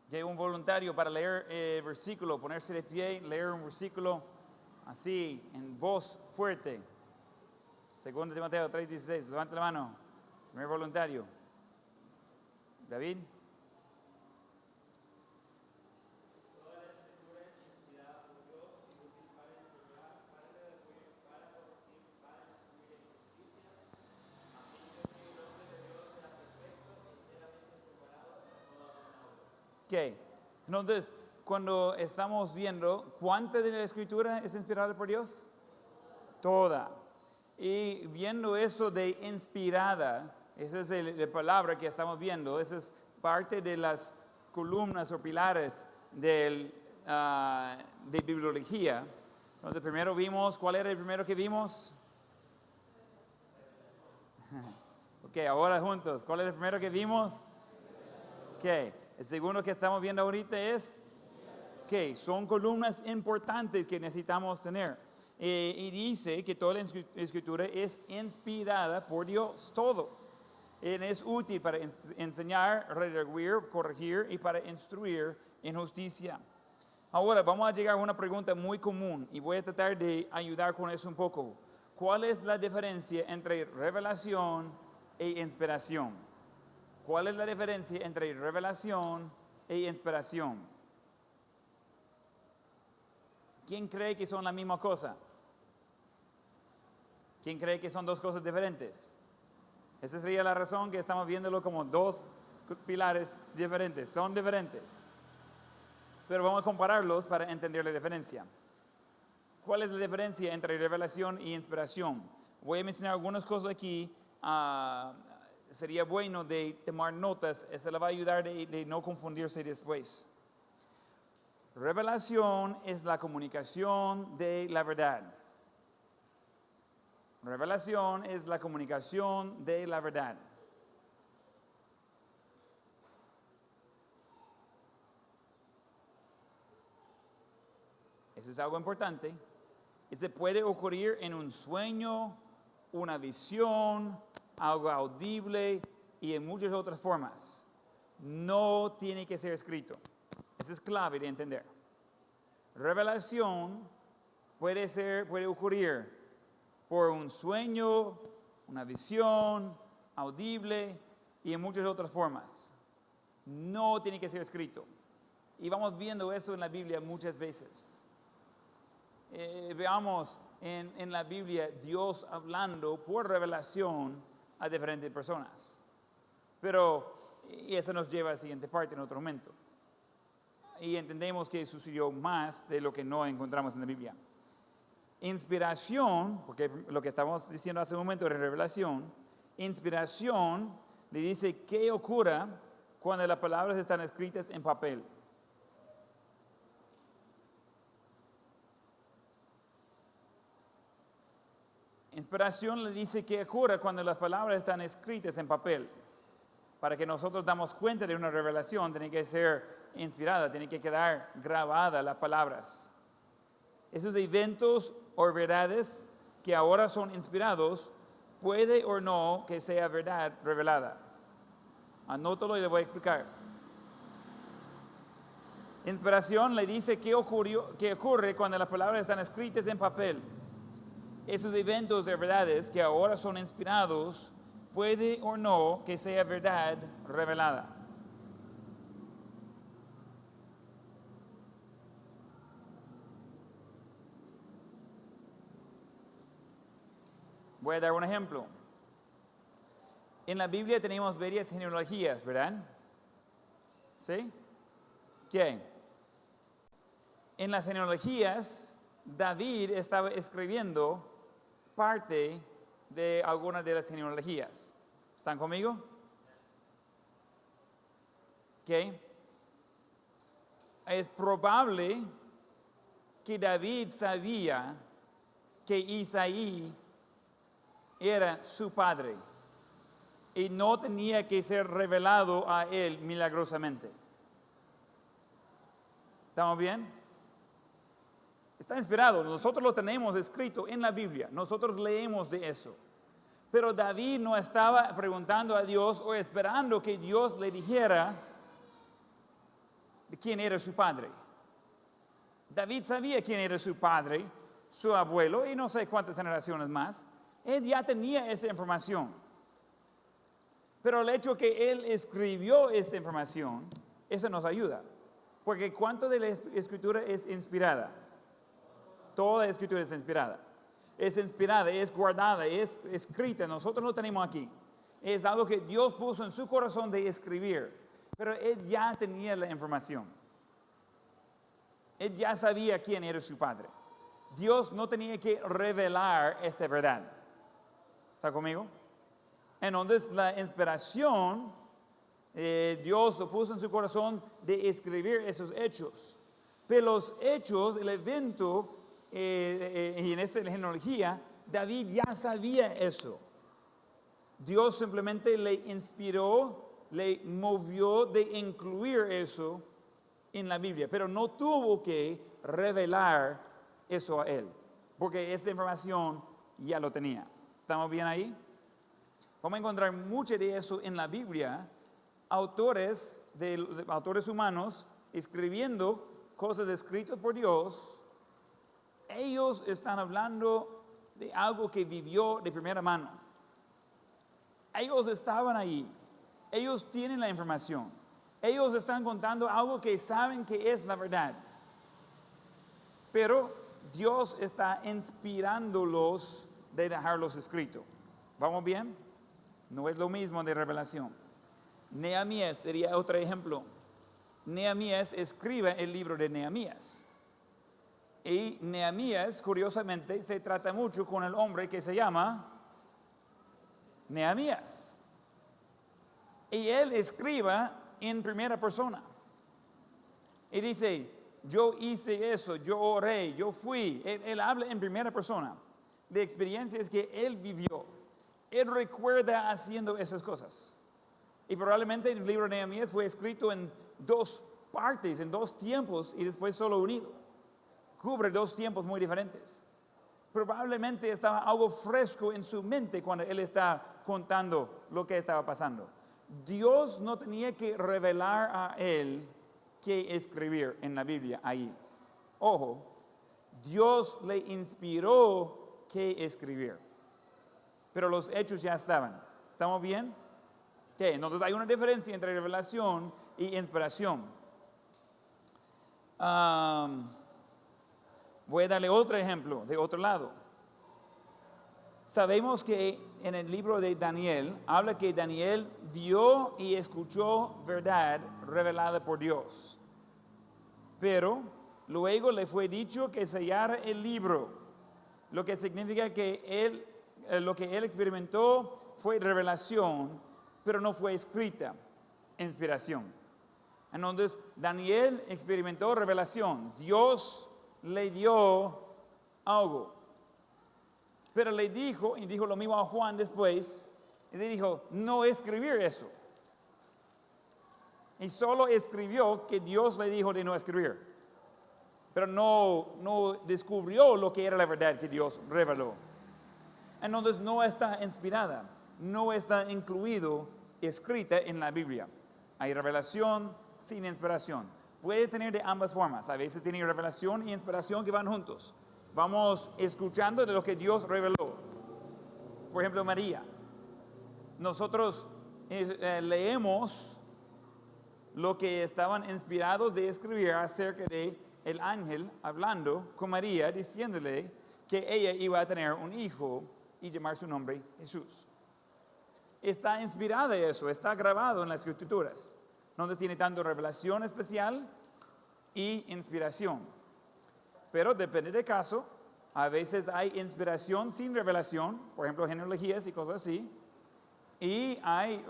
Llega un voluntario para leer el versículo, ponerse de pie, leer un versículo así, en voz fuerte. 2 Timoteo 3:16, levanta la mano. Primer voluntario. David. Ok, entonces, cuando estamos viendo, ¿cuánta de la escritura es inspirada por Dios? Toda. Y viendo eso de inspirada, esa es la palabra que estamos viendo, esa es parte de las columnas o pilares de bibliología. Entonces, primero vimos, ¿cuál era el primero que vimos? Ok, ahora juntos, ¿cuál es el primero que vimos? Ok. El segundo que estamos viendo ahorita es que son columnas importantes que necesitamos tener. Y dice que toda la escritura es inspirada por Dios, todo. Es útil para enseñar, redarguir, corregir y para instruir en justicia. Ahora vamos a llegar a una pregunta muy común y voy a tratar de ayudar con eso un poco. ¿Cuál es la diferencia entre revelación e inspiración? ¿Cuál es la diferencia entre revelación e inspiración? ¿Quién cree que son la misma cosa? ¿Quién cree que son dos cosas diferentes? Esa sería la razón que estamos viéndolo como dos pilares diferentes. Son diferentes. Pero vamos a compararlos para entender la diferencia. ¿Cuál es la diferencia entre revelación e inspiración? Voy a mencionar algunas cosas aquí sería bueno de tomar notas, eso le va a ayudar de no confundirse después. Revelación es la comunicación de la verdad. Revelación es la comunicación de la verdad. Eso es algo importante. Y se puede ocurrir en un sueño, una visión, algo audible y en muchas otras formas. No tiene que ser escrito. Eso es clave de entender. Revelación puede ocurrir por un sueño, una visión, audible y en muchas otras formas. No tiene que ser escrito. Y vamos viendo eso en la Biblia muchas veces. Veamos en la Biblia Dios hablando por revelación a diferentes personas. Y eso nos lleva a la siguiente parte en otro momento. Y entendemos que sucedió más de lo que no encontramos en la Biblia. Inspiración, porque lo que estamos diciendo hace un momento de revelación, inspiración le dice qué ocurre cuando las palabras están escritas en papel. Inspiración le dice qué ocurre cuando las palabras están escritas en papel. Para que nosotros damos cuenta de una revelación, tiene que ser inspirada, tiene que quedar grabada las palabras. Esos eventos o verdades que ahora son inspirados, puede o no que sea verdad revelada. Anótalo y le voy a explicar. Inspiración le dice qué ocurre cuando las palabras están escritas en papel. Esos eventos de verdades que ahora son inspirados, puede o no que sea verdad revelada. Voy a dar un ejemplo. En la Biblia tenemos varias genealogías, ¿verdad? ¿Sí? ¿Qué? En las genealogías, David estaba escribiendo parte de algunas de las genealogías. ¿Están conmigo? ¿Qué? Es probable que David sabía que Isaí era su padre y no tenía que ser revelado a él milagrosamente. ¿Estamos bien? Está inspirado, nosotros lo tenemos escrito en la Biblia, nosotros leemos de eso. Pero David no estaba preguntando a Dios o esperando que Dios le dijera de quién era su padre. David sabía quién era su padre, su abuelo y no sé cuántas generaciones más. Él ya tenía esa información. Pero el hecho que él escribió esa información, eso nos ayuda. Porque ¿cuánto de la escritura es inspirada? Toda la escritura es inspirada. Es inspirada, es guardada, es escrita. Nosotros lo tenemos aquí. Es algo que Dios puso en su corazón de escribir. Pero él ya tenía la información. Él ya sabía quién era su padre. Dios no tenía que revelar esta verdad. ¿Está conmigo? Entonces la inspiración, Dios lo puso en su corazón de escribir esos hechos. Pero los hechos, el evento, y en esta genealogía, David ya sabía eso. Dios simplemente le inspiró, le movió de incluir eso en la Biblia, pero no tuvo que revelar eso a él, porque esa información ya lo tenía. ¿Estamos bien ahí? Vamos a encontrar mucho de eso en la Biblia, autores humanos escribiendo cosas escritas por Dios. Ellos están hablando de algo que vivió de primera mano. Ellos estaban ahí. Ellos tienen la información. Ellos están contando algo que saben que es la verdad. Pero Dios está inspirándolos de dejarlos escritos. ¿Vamos bien? No es lo mismo de revelación. Nehemías sería otro ejemplo. Nehemías escribe el libro de Nehemías. Y Nehemías, curiosamente, se trata mucho con el hombre que se llama Nehemías. Y él escriba en primera persona. Y dice, yo hice eso, yo oré, yo fui. Él habla en primera persona de experiencias que él vivió. Él recuerda haciendo esas cosas. Y probablemente el libro de Nehemías fue escrito en dos partes, en dos tiempos y después solo unido. Cubre dos tiempos muy diferentes. Probablemente estaba algo fresco en su mente cuando él está contando lo que estaba pasando. Dios no tenía que revelar a él qué escribir en la Biblia ahí. Ojo, Dios le inspiró qué escribir. Pero los hechos ya estaban. ¿Estamos bien? Okay, entonces hay una diferencia entre revelación y inspiración. Voy a darle otro ejemplo de otro lado. Sabemos que en el libro de Daniel habla que Daniel vio y escuchó verdad revelada por Dios. Pero luego le fue dicho que sellara el libro, lo que significa que lo que él experimentó fue revelación, pero no fue escrita, inspiración. Entonces Daniel experimentó revelación. Dios le dio algo. Pero le dijo, y dijo lo mismo a Juan después, y le dijo, no escribir eso. Y solo escribió que Dios le dijo de no escribir. Pero no descubrió lo que era la verdad que Dios reveló. Entonces no está inspirada, no está incluido, escrita en la Biblia. Hay revelación sin inspiración. Puede tener de ambas formas. A veces tiene revelación y inspiración que van juntos. Vamos escuchando de lo que Dios reveló. Por ejemplo, María. Nosotros leemos lo que estaban inspirados de escribir acerca de el ángel hablando con María, diciéndole que ella iba a tener un hijo y llamar su nombre Jesús. Está inspirada eso, está grabado en las Escrituras, donde tiene tanto revelación especial y inspiración. Pero depende del caso. A veces hay inspiración sin revelación, por ejemplo, genealogías y cosas así. Y hay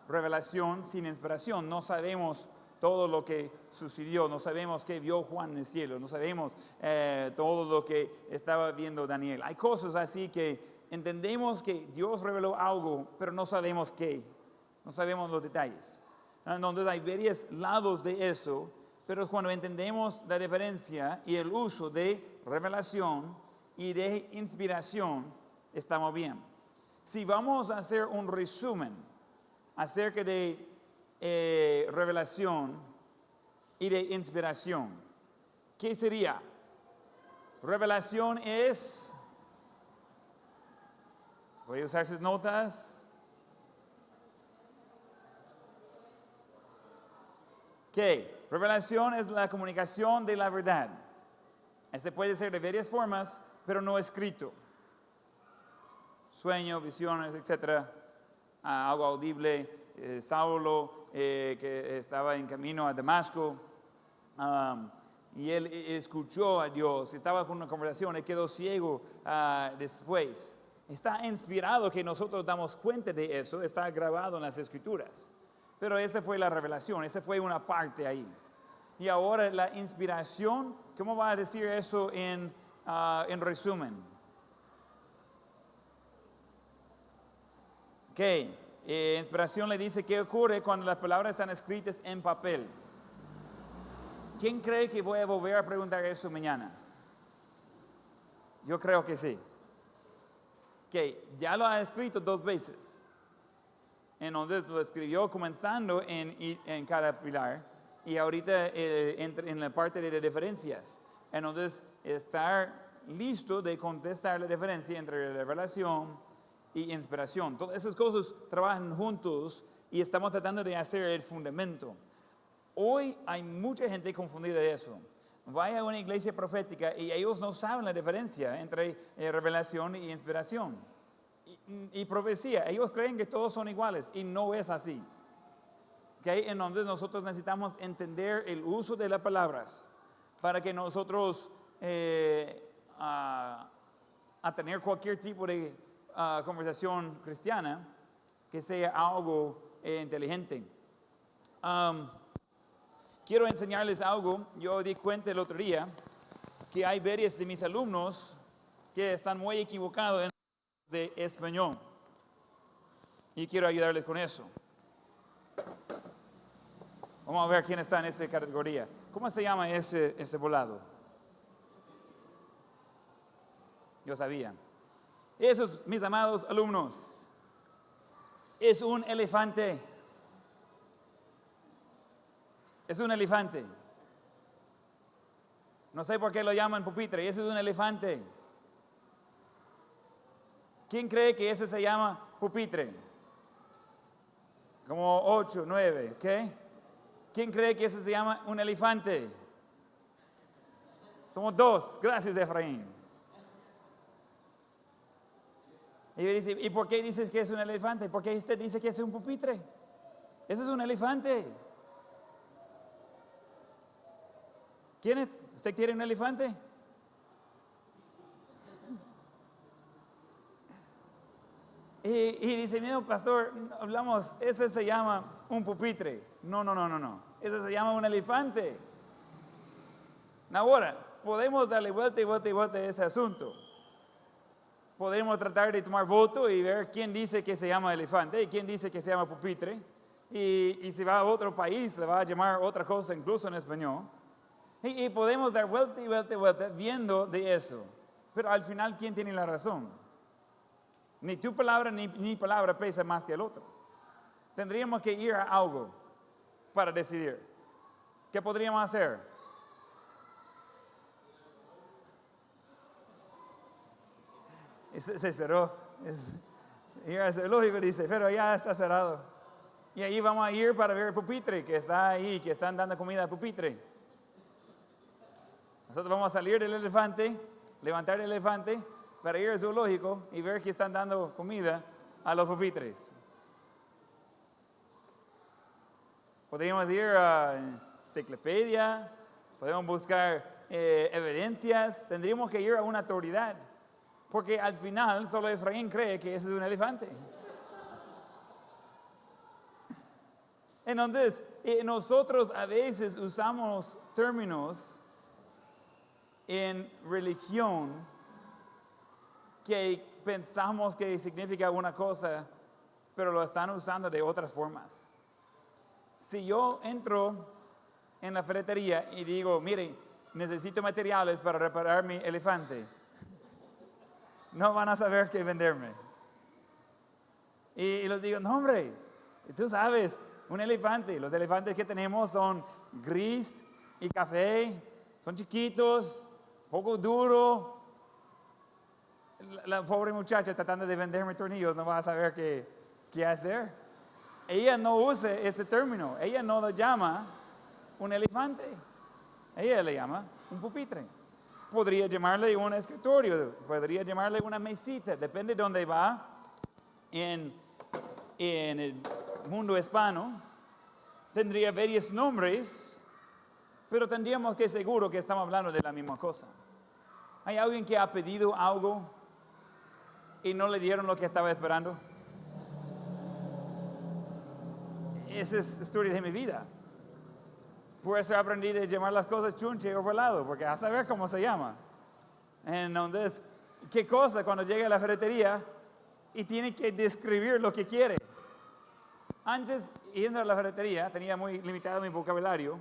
revelación sin inspiración. No sabemos todo lo que sucedió, no sabemos qué vio Juan en el cielo, no sabemos todo lo que estaba viendo Daniel. Hay cosas así que entendemos que Dios reveló algo, pero no sabemos qué, no sabemos los detalles. Entonces hay varios lados de eso, pero es cuando entendemos la diferencia y el uso de revelación y de inspiración, estamos bien. Si vamos a hacer un resumen acerca de revelación y de inspiración, ¿qué sería? Revelación es, voy a usar sus notas. ¿Qué? Revelación es la comunicación de la verdad. Este puede ser de varias formas, pero no escrito. Sueños, visiones, etc. Algo audible. Saulo, que estaba en camino a Damasco, y él escuchó a Dios, estaba con una conversación, él quedó ciego después. Está inspirado que nosotros damos cuenta de eso, está grabado en las Escrituras. Pero esa fue la revelación, esa fue una parte ahí. Y ahora la inspiración, ¿cómo va a decir eso en resumen? Ok, inspiración le dice qué ocurre cuando las palabras están escritas en papel. ¿Quién cree que voy a volver a preguntar eso mañana? Yo creo que sí. Que ya lo ha escrito 2 veces. Entonces lo escribió comenzando en cada pilar y ahorita en la parte de las diferencias. Entonces estar listo de contestar la diferencia entre revelación y inspiración. Todas esas cosas trabajan juntos y estamos tratando de hacer el fundamento. Hoy hay mucha gente confundida de eso. Vaya a una iglesia profética y ellos no saben la diferencia entre revelación y inspiración. Y profecía, ellos creen que todos son iguales y no es así. ¿Okay? Entonces nosotros necesitamos entender el uso de las palabras para que nosotros a tener cualquier tipo de conversación cristiana que sea algo inteligente. Quiero enseñarles algo. Yo di cuenta el otro día que hay varios de mis alumnos que están muy equivocados en de español. Y quiero ayudarles con eso. Vamos a ver quién está en esa categoría. ¿Cómo se llama ese volado? Yo sabía. Esos, mis amados alumnos, es un elefante. Es un elefante. No sé por qué lo llaman pupitre. Ese es un elefante. ¿Quién cree que ese se llama pupitre? Como 8, 9, ¿ok? ¿Quién cree que ese se llama un elefante? Somos 2. Gracias, Efraín. Y yo dice, ¿y por qué dices que es un elefante? ¿Por qué usted dice que es un pupitre? Eso es un elefante. ¿Quién es? ¿Usted quiere un elefante? Y dice, mira, pastor, hablamos, ese se llama un pupitre. No. Ese se llama un elefante. Ahora, podemos darle vuelta y vuelta y vuelta a ese asunto. Podemos tratar de tomar voto y ver quién dice que se llama elefante y quién dice que se llama pupitre. Y si va a otro país, le va a llamar otra cosa, incluso en español. Y podemos dar vuelta y vuelta y vuelta viendo de eso. Pero al final, ¿quién tiene la razón? Ni tu palabra ni mi palabra pesa más que el otro. Tendríamos que ir a algo para decidir. ¿Qué podríamos hacer? Se cerró. Ir al zoológico dice, pero ya está cerrado. Y ahí vamos a ir para ver el pupitre que está ahí, que están dando comida al pupitre. Nosotros vamos a salir del elefante, levantar el elefante, para ir al zoológico y ver que están dando comida a los pupitres. Podríamos ir a enciclopedia, podemos buscar evidencias, tendríamos que ir a una autoridad, porque al final solo Efraín cree que ese es un elefante. Entonces, nosotros a veces usamos términos en religión que pensamos que significa una cosa, pero lo están usando de otras formas. Si yo entro en la ferretería y digo, miren, necesito materiales para reparar mi elefante, no van a saber qué venderme. Y les digo, no hombre, tú sabes, un elefante, los elefantes que tenemos son gris y café, son chiquitos, poco duro. La pobre muchacha tratando de venderme tornillos no va a saber qué hacer. Ella no usa ese término. Ella no lo llama un elefante. Ella le llama un pupitre. Podría llamarle un escritorio. Podría llamarle una mesita. Depende de dónde va en el mundo hispano. Tendría varios nombres, pero tendríamos que seguro que estamos hablando de la misma cosa. ¿Hay alguien que ha pedido algo y no le dieron lo que estaba esperando? Esa es la historia de mi vida. Por eso aprendí a llamar las cosas chunche o volado, porque a saber cómo se llama. Entonces, ¿qué cosa cuando llega a la ferretería y tiene que describir lo que quiere? Antes, yendo a la ferretería, tenía muy limitado mi vocabulario.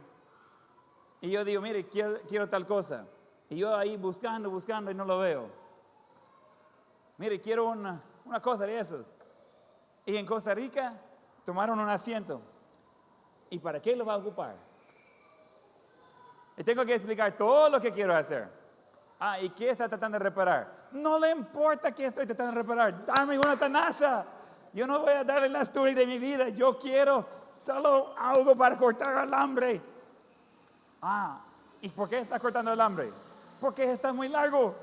Y yo digo, mire, quiero tal cosa. Y yo ahí buscando y no lo veo. Mire, quiero una cosa de esos. Y en Costa Rica tomaron un asiento. ¿Y para qué lo va a ocupar? Y tengo que explicar todo lo que quiero hacer. ¿Y qué está tratando de reparar? No le importa qué estoy tratando de reparar. Dame una tenaza. Yo no voy a darle la historia de mi vida. Yo quiero solo algo para cortar alambre. ¿Y por qué está cortando alambre? Porque está muy largo.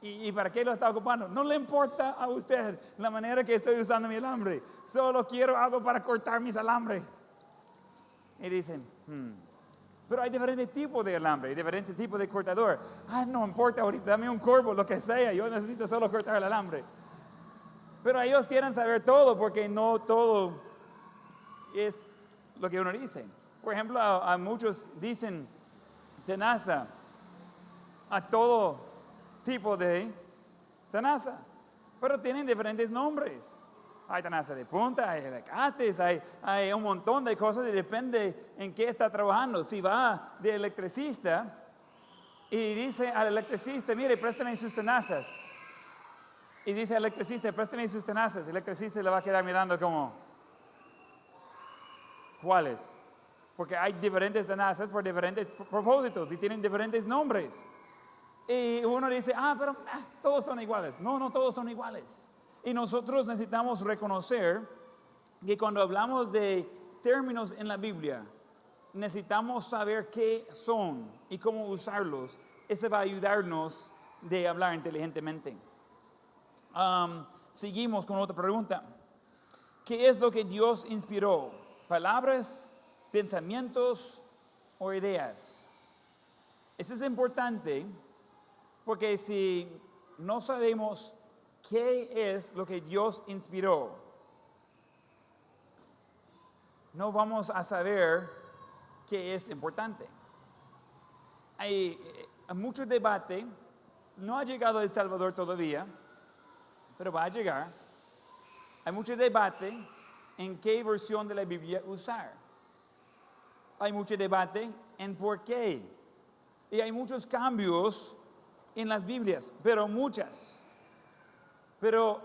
¿Y para qué lo está ocupando? No le importa a usted la manera que estoy usando mi alambre. Solo quiero algo para cortar mis alambres. Y dicen, pero hay diferentes tipos de alambre, diferentes tipos de cortador. No importa ahorita, dame un corvo, lo que sea. Yo necesito solo cortar el alambre. Pero ellos quieren saber todo porque no todo es lo que uno dice. Por ejemplo, a muchos dicen tenaza a todo tipo de tenaza, pero tienen diferentes nombres. Hay tenaza de punta, hay alicates, hay un montón de cosas y depende en qué está trabajando. Si va de electricista y dice al electricista, mire, préstame sus tenazas. Y dice al electricista, préstame sus tenazas. El electricista le va a quedar mirando como, ¿cuáles? Porque hay diferentes tenazas por diferentes propósitos y tienen diferentes nombres. Y uno dice, pero todos son iguales. No, no todos son iguales. Y nosotros necesitamos reconocer que cuando hablamos de términos en la Biblia, necesitamos saber qué son y cómo usarlos. Eso va a ayudarnos de hablar inteligentemente. Seguimos con otra pregunta. ¿Qué es lo que Dios inspiró? ¿Palabras, pensamientos o ideas? Eso es importante porque si no sabemos qué es lo que Dios inspiró, no vamos a saber qué es importante. Hay mucho debate, no ha llegado a El Salvador todavía, pero va a llegar. Hay mucho debate en qué versión de la Biblia usar. Hay mucho debate en por qué. Y hay muchos cambios en las Biblias, pero muchas. Pero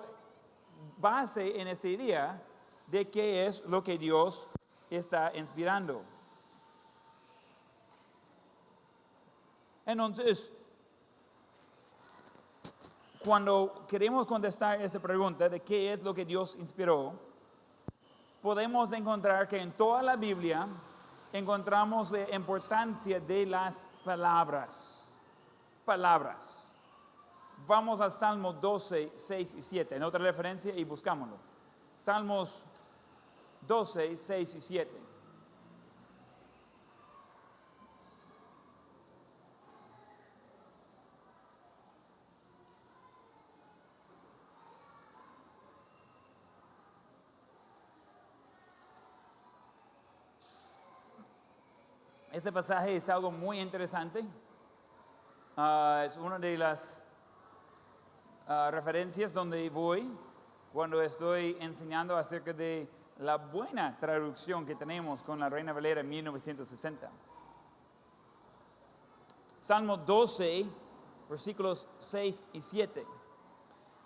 base en ese día de qué es lo que Dios está inspirando. Entonces, cuando queremos contestar esta pregunta de qué es lo que Dios inspiró, podemos encontrar que en toda la Biblia encontramos la importancia de las palabras. Palabras. Vamos a Salmos 12, 6 y 7. En otra referencia y buscámoslo. Salmos 12, 6 y 7. Este pasaje es algo muy interesante. Es una de las referencias donde voy cuando estoy enseñando acerca de la buena traducción que tenemos con la Reina Valera 1960. Salmo 12, versículos 6 y 7.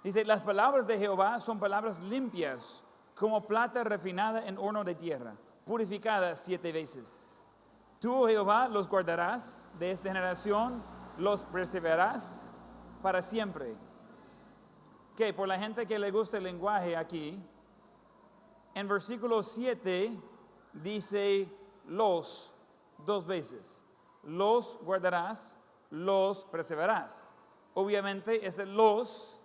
Dice, las palabras de Jehová son palabras limpias, como plata refinada en horno de tierra, purificada 7 veces. Tú, Jehová, los guardarás de esta generación, los preservarás para siempre. Que por la gente que le gusta el lenguaje aquí, en versículo 7 dice los 2 veces. Los guardarás, los preservarás. Obviamente ese los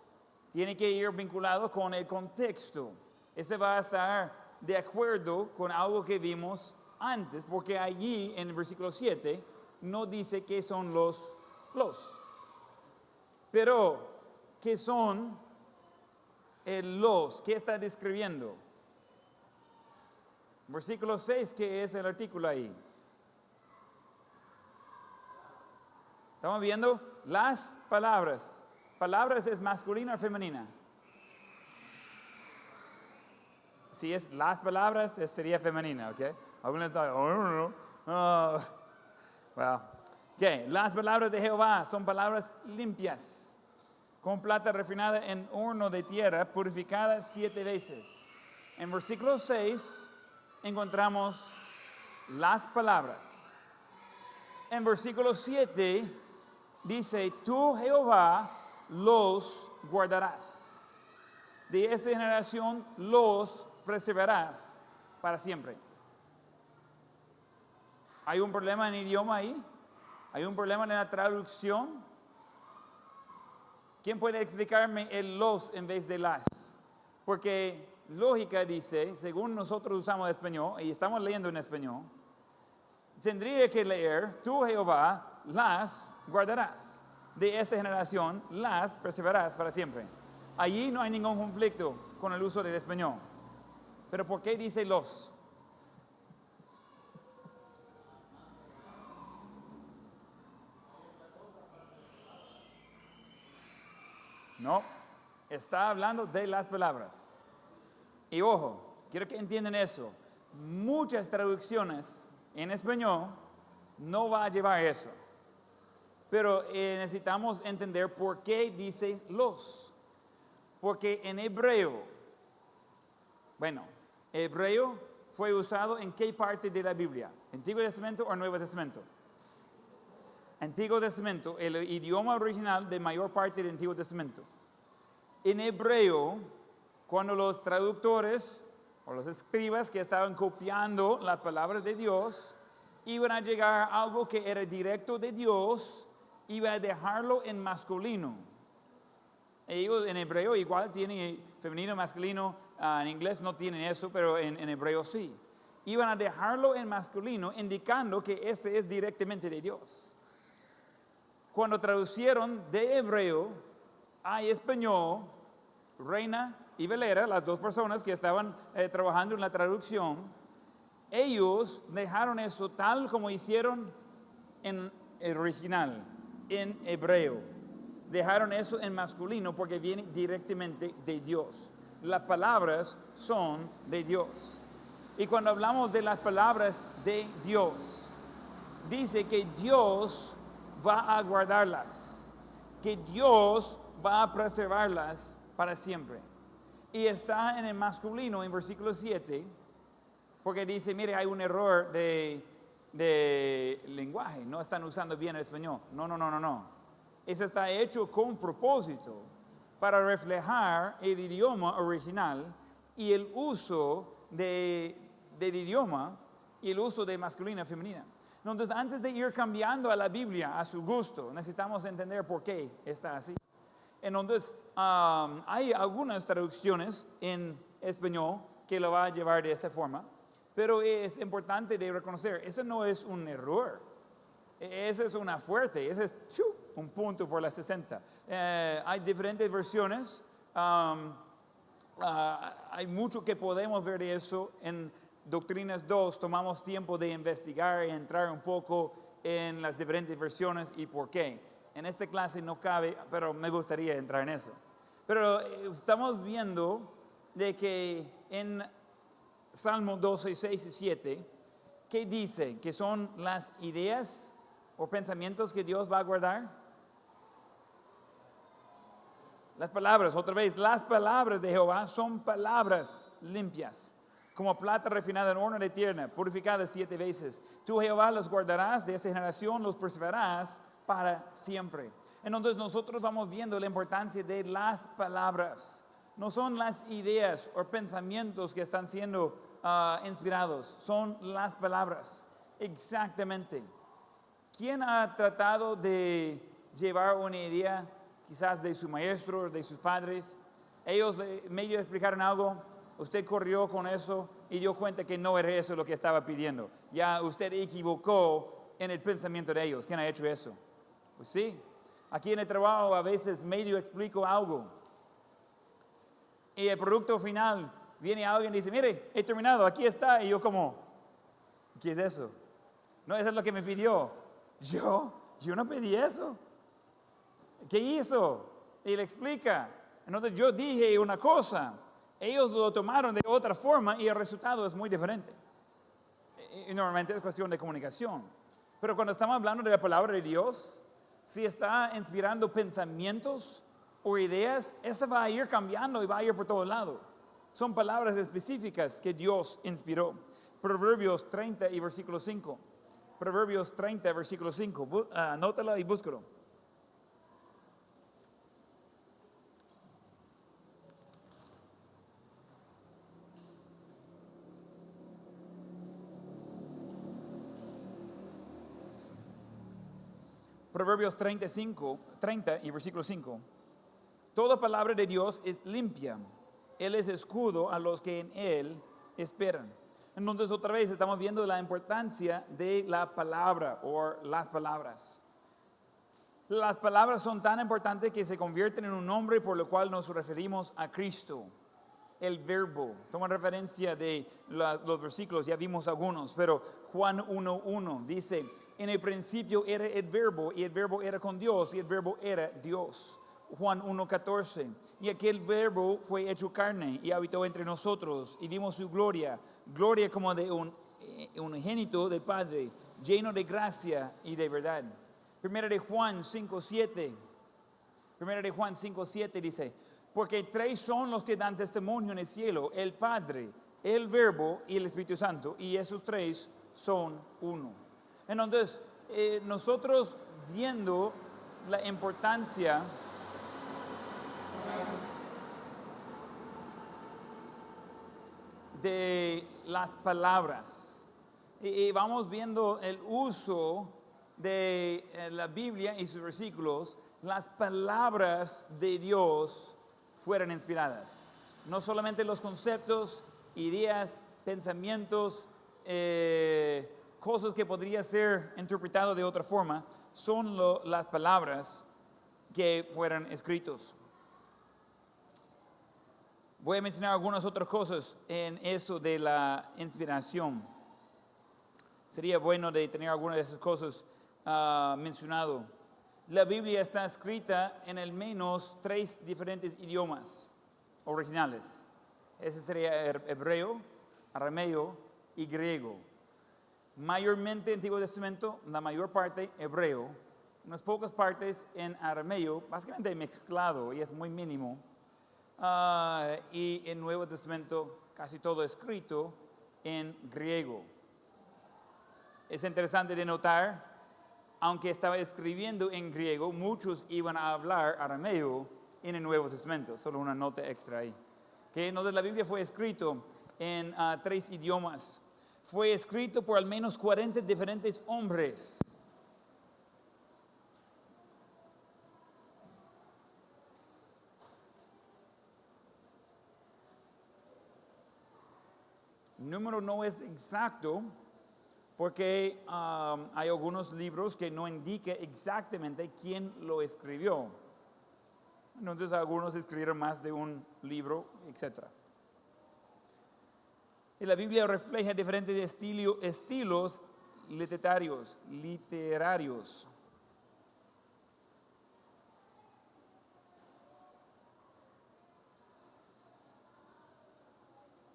tiene que ir vinculado con el contexto. Ese va a estar de acuerdo con algo que vimos antes, porque allí en el versículo 7 no dice qué son los. Pero, ¿qué son el los? ¿Qué está describiendo? Versículo 6, ¿qué es el artículo ahí? ¿Estamos viendo? Las palabras. ¿Palabras es masculina o femenina? Si es las palabras, sería femenina, ¿ok? Algunos están, well, okay. Las palabras de Jehová son palabras limpias, con plata refinada en horno de tierra, purificada 7 veces. En versículo 6 encontramos las palabras. En versículo 7 dice, tú Jehová los guardarás. De esa generación los preservarás para siempre. ¿Hay un problema en el idioma ahí? ¿Hay un problema en la traducción? ¿Quién puede explicarme el los en vez de las? Porque lógica dice, según nosotros usamos español, y estamos leyendo en español, tendría que leer, tú Jehová las guardarás. De esa generación las preservarás para siempre. Allí no hay ningún conflicto con el uso del español. Pero ¿por qué dice los? No, está hablando de las palabras. Y ojo, quiero que entiendan eso. Muchas traducciones en español no va a llevar eso. Pero necesitamos entender por qué dice los. Porque en hebreo, hebreo fue usado en qué parte de la Biblia, ¿Antiguo Testamento o Nuevo Testamento? Antiguo Testamento, el idioma original de mayor parte del Antiguo Testamento. En hebreo, cuando los traductores o los escribas que estaban copiando las palabras de Dios, iban a llegar a algo que era directo de Dios, iba a dejarlo en masculino. Ellos en hebreo igual tienen femenino, masculino, en inglés no tienen eso, pero en hebreo sí. Iban a dejarlo en masculino, indicando que ese es directamente de Dios. Cuando traducieron de hebreo a español, Reina y Valera, las dos personas que estaban trabajando en la traducción, ellos dejaron eso tal como hicieron en el original, en hebreo. Dejaron eso en masculino porque viene directamente de Dios. Las palabras son de Dios. Y cuando hablamos de las palabras de Dios, dice que Dios va a guardarlas, que Dios va a preservarlas para siempre. Y está en el masculino en versículo 7, porque dice, mire, hay un error de lenguaje, no están usando bien el español. No. Eso está hecho con propósito para reflejar el idioma original y el uso del idioma y el uso de masculina y femenina. Entonces, antes de ir cambiando a la Biblia a su gusto, necesitamos entender por qué está así. Entonces, hay algunas traducciones en español que lo va a llevar de esa forma, pero es importante de reconocer, eso no es un error, eso es una fuerte, ese es un punto por la 60. Hay diferentes versiones, hay mucho que podemos ver de eso en Doctrinas 2, tomamos tiempo de investigar y entrar un poco en las diferentes versiones y por qué. En esta clase no cabe, pero me gustaría entrar en eso. Pero estamos viendo de que en Salmo 12, 6 y 7, ¿qué dice? Que son las ideas o pensamientos que Dios va a guardar. Las palabras, otra vez, las palabras de Jehová son palabras limpias, como plata refinada en horno de tierra, purificada 7 veces. Tú, Jehová, los guardarás de esa generación, los preservarás para siempre. Entonces nosotros vamos viendo la importancia de las palabras. No son las ideas o pensamientos que están siendo inspirados, son las palabras. Exactamente. ¿Quién ha tratado de llevar una idea quizás de su maestro, de sus padres? Ellos medio explicaron algo, usted corrió con eso y dio cuenta que no era eso lo que estaba pidiendo. Ya usted equivocó en el pensamiento de ellos. ¿Quién ha hecho eso? Pues sí, aquí en el trabajo a veces medio explico algo y el producto final viene alguien y dice, mire, he terminado, aquí está. Y yo como, ¿qué es eso? No, eso es lo que me pidió. Yo no pedí eso. ¿Qué hizo? Y le explica. Entonces yo dije una cosa, ellos lo tomaron de otra forma y el resultado es muy diferente. Y normalmente es cuestión de comunicación. Pero cuando estamos hablando de la palabra de Dios, si está inspirando pensamientos o ideas, esa va a ir cambiando y va a ir por todo lado. Son palabras específicas que Dios inspiró. Proverbios 30 y versículo 5. Proverbios 30, versículo 5. Anótalo y búscalo. Proverbios 30 y versículo 5. Toda palabra de Dios es limpia. Él es escudo a los que en Él esperan. Entonces otra vez estamos viendo la importancia de la palabra o las palabras. Las palabras son tan importantes que se convierten en un nombre por lo cual nos referimos a Cristo. El verbo, toma referencia de los versículos, ya vimos algunos, pero Juan 1:1 dice, en el principio era el verbo, y el verbo era con Dios, y el verbo era Dios. Juan 1:14, y aquel verbo fue hecho carne, y habitó entre nosotros, y vimos su gloria, gloria como de un unigénito del Padre, lleno de gracia y de verdad. Primera de Juan 5:7, dice, porque tres son los que dan testimonio en el cielo, el Padre, el Verbo y el Espíritu Santo, y esos tres son uno. Entonces, nosotros viendo la importancia de las palabras, y vamos viendo el uso de la Biblia y sus versículos, las palabras de Dios fueran inspiradas. No solamente los conceptos, ideas, pensamientos, cosas que podría ser interpretado de otra forma, son las palabras que fueran escritos. Voy a mencionar algunas otras cosas en eso de la inspiración. Sería bueno de tener algunas de esas cosas mencionado. La Biblia está escrita en al menos 3 diferentes idiomas originales. Ese sería hebreo, arameo y griego. Mayormente Antiguo Testamento, la mayor parte hebreo, unas pocas partes en arameo, básicamente mezclado y es muy mínimo. Y en Nuevo Testamento casi todo escrito en griego. Es interesante de notar, aunque estaba escribiendo en griego, muchos iban a hablar arameo en el Nuevo Testamento. Solo una nota extra ahí. Que entonces la Biblia fue escrito en 3 idiomas. Fue escrito por al menos 40 diferentes hombres. El número no es exacto, porque hay algunos libros que no indican exactamente quién lo escribió. Entonces algunos escribieron más de un libro, etc. Y la Biblia refleja diferentes estilos literarios.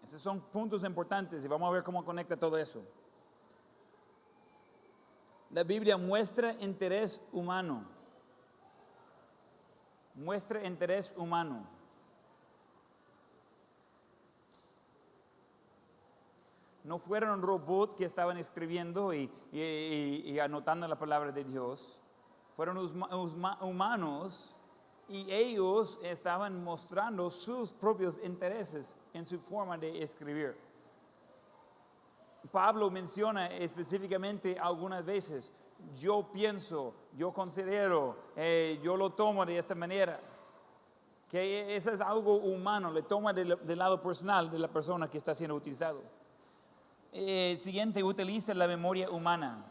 Esos son puntos importantes y vamos a ver cómo conecta todo eso. La Biblia muestra interés humano. Muestra interés humano. No fueron robots que estaban escribiendo y anotando la palabra de Dios. Fueron humanos y ellos estaban mostrando sus propios intereses en su forma de escribir. Pablo menciona específicamente algunas veces, yo pienso, yo considero, yo lo tomo de esta manera. Que eso es algo humano, le toma del lado personal de la persona que está siendo utilizado. Siguiente, utiliza la memoria humana.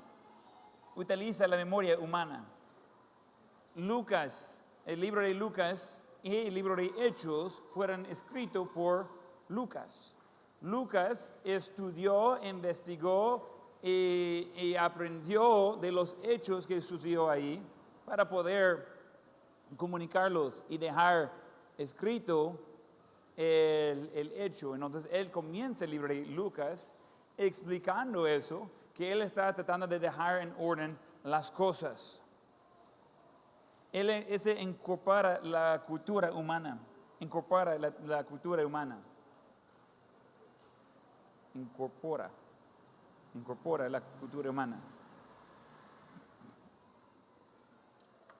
Lucas, el libro de Lucas y el libro de Hechos fueron escritos por Lucas. Lucas estudió, investigó y aprendió de los hechos que sucedió ahí para poder comunicarlos y dejar escrito el hecho. Entonces él comienza el libro de Lucas explicando eso, que él está tratando de dejar en orden las cosas. Ese incorpora la cultura humana. Incorpora la cultura humana. Incorpora la cultura humana.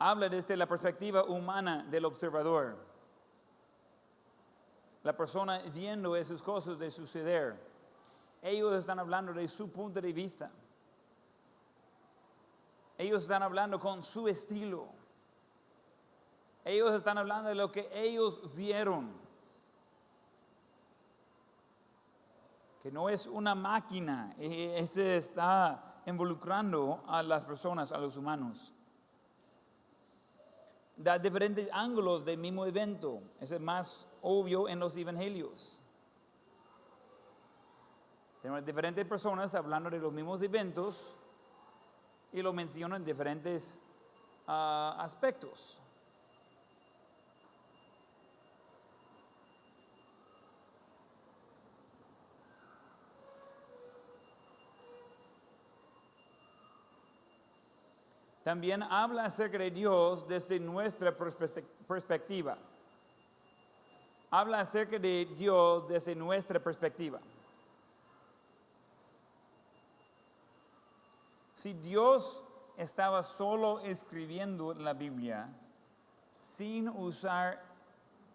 Habla desde la perspectiva humana del observador. La persona viendo esas cosas de suceder. Ellos están hablando de su punto de vista. Ellos están hablando con su estilo. Ellos están hablando de lo que ellos vieron. Que no es una máquina. Ese está involucrando a las personas, a los humanos. da diferentes ángulos del mismo evento. Es el más obvio en los evangelios. Tenemos diferentes personas hablando de los mismos eventos y lo mencionan en diferentes aspectos. También habla acerca de Dios desde nuestra perspectiva. Habla acerca de Dios desde nuestra perspectiva. Si Dios estaba solo escribiendo la Biblia sin usar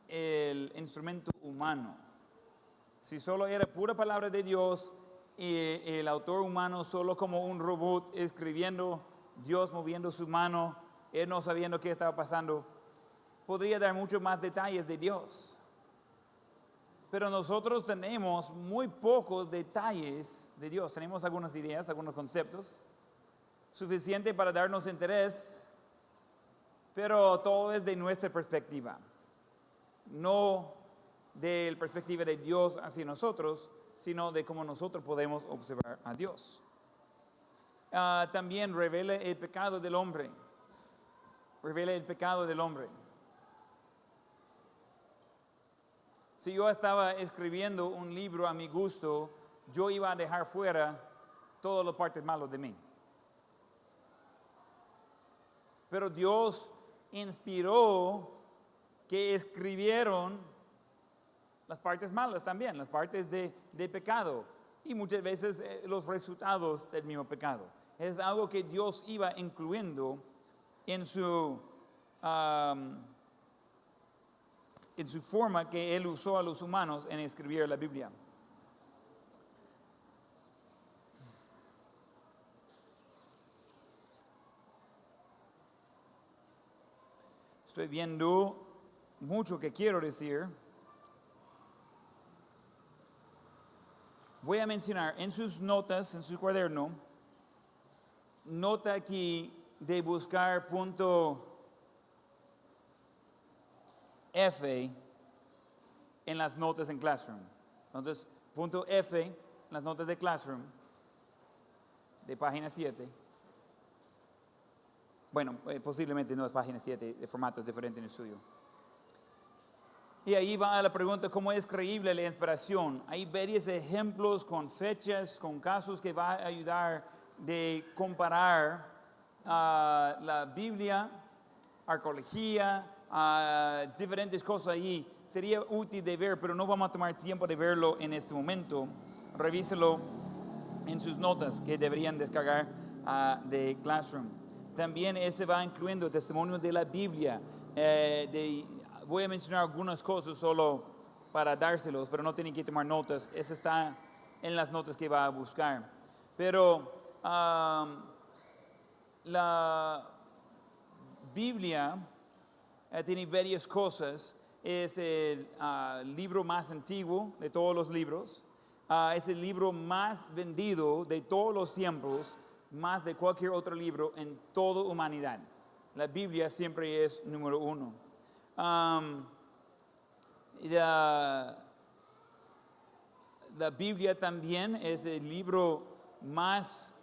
el instrumento humano, si solo era pura palabra de Dios y el autor humano solo como un robot escribiendo, Dios moviendo su mano, él no sabiendo qué estaba pasando, podría dar muchos más detalles de Dios. Pero nosotros tenemos muy pocos detalles de Dios. Tenemos algunas ideas, algunos conceptos, suficiente para darnos interés, pero todo es de nuestra perspectiva, no de la perspectiva de Dios hacia nosotros, sino de cómo nosotros podemos observar a Dios. También revela el pecado del hombre. Revela el pecado del hombre. Si yo estaba escribiendo un libro a mi gusto, yo iba a dejar fuera todas las partes malas de mí. Pero Dios inspiró que escribieron las partes malas también, las partes de pecado. Y muchas veces los resultados del mismo pecado. Es algo que Dios iba incluyendo en su forma que Él usó a los humanos en escribir la Biblia. Estoy viendo mucho que quiero decir. Voy a mencionar en sus notas, en su cuaderno, nota aquí de buscar punto F en las notas en Classroom. Entonces, punto F en las notas de Classroom, de página 7. Bueno, posiblemente no es página 7, de formato es diferente en el suyo. Y ahí va la pregunta, ¿cómo es creíble la inspiración? Hay varios ejemplos con fechas, con casos que va a ayudar de comparar la Biblia, arqueología, diferentes cosas ahí. Sería útil de ver, pero no vamos a tomar tiempo de verlo en este momento. Revíselo en sus notas que deberían descargar de Classroom. También ese va incluyendo testimonios de la Biblia. Voy a mencionar algunas cosas solo para dárselos, pero no tienen que tomar notas. Ese está en las notas que va a buscar. Pero la Biblia tiene varias cosas. Es el libro más antiguo de todos los libros. Es el libro más vendido de todos los tiempos, más de cualquier otro libro en toda humanidad. La Biblia siempre es número 1. La Biblia también es el libro más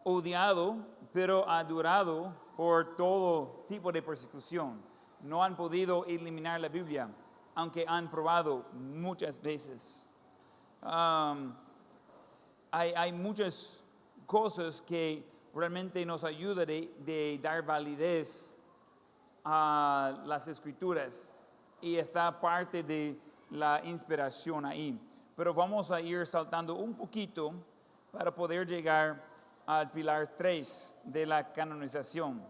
odiado, pero adorado por todo tipo de persecución. No han podido eliminar la Biblia, aunque han probado muchas veces. Hay muchas cosas que realmente nos ayudan de dar validez a las escrituras y está parte de la inspiración ahí. Pero vamos a ir saltando un poquito para poder llegar al pilar 3 de la canonización.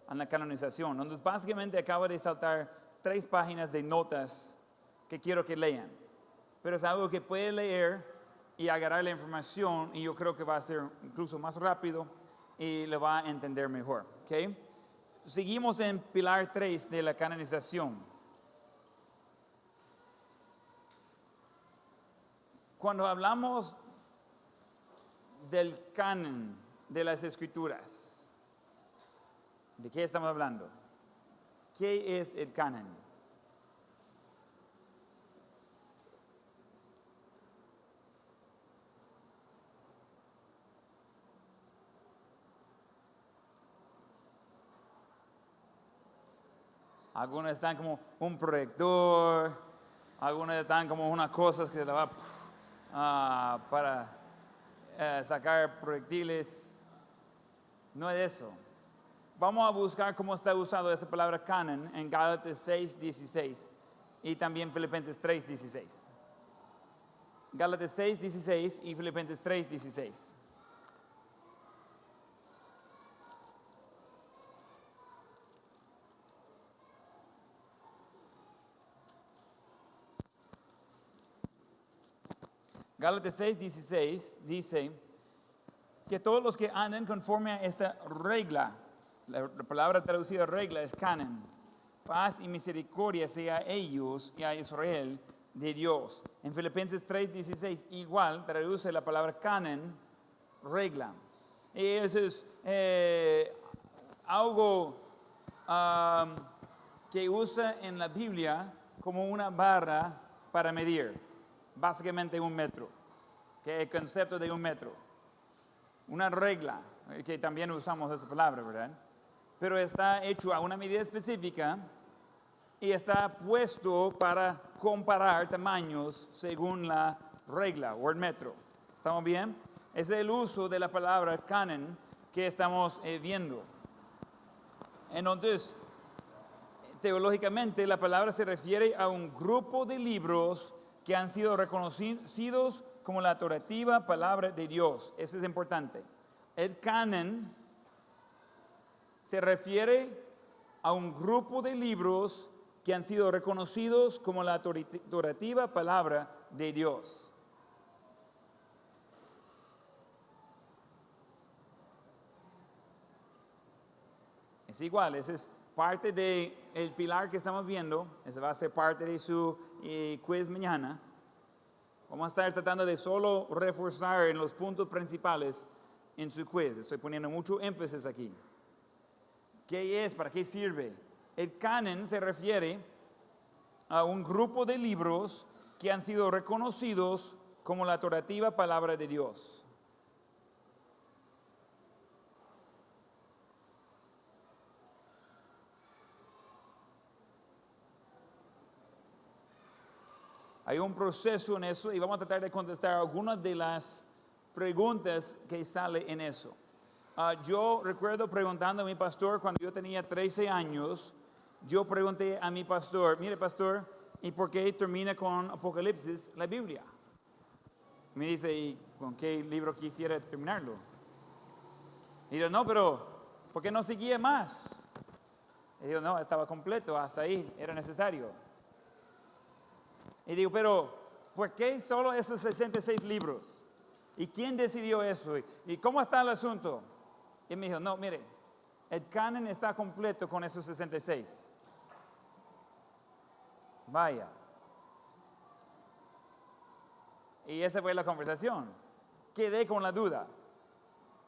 Entonces básicamente acabo de saltar 3 páginas de notas que quiero que lean. Pero es algo que puede leer y agarrar la información y yo creo que va a ser incluso más rápido y lo va a entender mejor. ¿Okay? Seguimos en pilar 3 de la canonización. Cuando hablamos del canon de las escrituras, ¿de qué estamos hablando? ¿Qué es el canon? Algunos están como un proyector, algunos están como unas cosas que se le va para sacar proyectiles. No es eso. Vamos a buscar cómo está usado esa palabra canon en Gálatas 6:16 y también Filipenses 3:16. Gálatas 6:16 y Filipenses 3:16. Gálatas 6:16 dice que todos los que anden conforme a esta regla, la palabra traducida regla es canon, paz y misericordia sea a ellos y a Israel de Dios. En Filipenses 3:16 igual traduce la palabra canon, regla. Y eso es algo que usa en la Biblia como una barra para medir, básicamente 1 metro, que es el concepto de 1 metro. Una regla, que también usamos esa palabra, ¿verdad? Pero está hecho a una medida específica y está puesto para comparar tamaños según la regla o el metro. ¿Estamos bien? Ese es el uso de la palabra canon que estamos viendo. Entonces, teológicamente la palabra se refiere a un grupo de libros que han sido reconocidos como la autoritativa palabra de Dios. Eso es importante. El canon se refiere a un grupo de libros que han sido reconocidos como la autoritativa palabra de Dios. Es igual, ese es parte del pilar que estamos viendo. Ese va a ser parte de su quiz mañana. Vamos a estar tratando de solo reforzar en los puntos principales en su quiz. Estoy poniendo mucho énfasis aquí. ¿Qué es? ¿Para qué sirve? El canon se refiere a un grupo de libros que han sido reconocidos como la autoritativa palabra de Dios. Hay un proceso en eso y vamos a tratar de contestar algunas de las preguntas que salen en eso. Yo recuerdo preguntando a mi pastor cuando yo tenía 13 años, yo pregunté a mi pastor, mire pastor, ¿y por qué termina con Apocalipsis la Biblia? Me dice, ¿y con qué libro quisiera terminarlo? Y yo, no, pero ¿por qué no seguía más? Y yo, no, estaba completo, hasta ahí, era necesario. Y digo, pero ¿por qué solo esos 66 libros? ¿Y quién decidió eso? ¿Y cómo está el asunto? Y me dijo, no, mire, el canon está completo con esos 66. Vaya. Y esa fue la conversación. Quedé con la duda.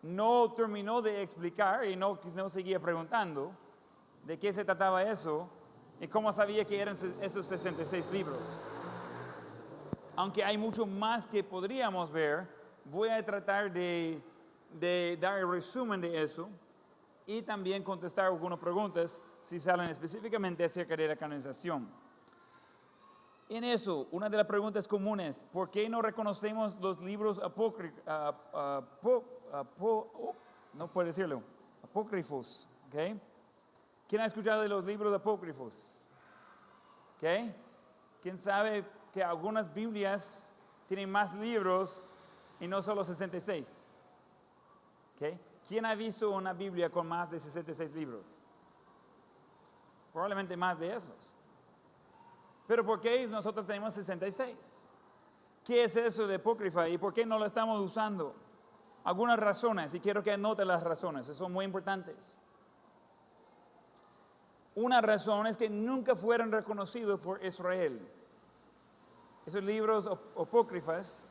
No terminó de explicar y no seguía preguntando de qué se trataba eso y cómo sabía que eran esos 66 libros. Aunque hay mucho más que podríamos ver, voy a tratar de dar el resumen de eso y también contestar algunas preguntas si salen específicamente acerca de la canonización. En eso, una de las preguntas comunes, ¿por qué no reconocemos los libros no puedo decirlo, apócrifos? ¿Okay? ¿Quién ha escuchado de los libros apócrifos? ¿Okay? ¿Quién sabe que algunas Biblias tienen más libros y no solo 66? ¿Okay? ¿Quién ha visto una Biblia con más de 66 libros? Probablemente más de esos. Pero ¿por qué nosotros tenemos 66? ¿Qué es eso de apócrifa y por qué no lo estamos usando? Algunas razones, y quiero que anoten las razones, son muy importantes. Una razón es que nunca fueron reconocidos por Israel. Esos libros apócrifas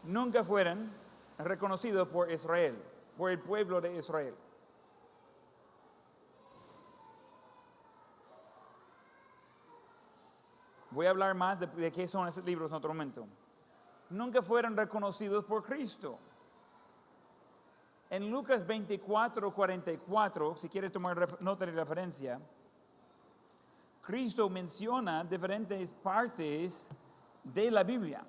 nunca fueron reconocidos por Israel, por el pueblo de Israel. Voy a hablar más de qué son esos libros en otro momento. Nunca fueron reconocidos por Cristo. En Lucas 24, 44, si quieres tomar nota de referencia, Cristo menciona diferentes partes de la Biblia.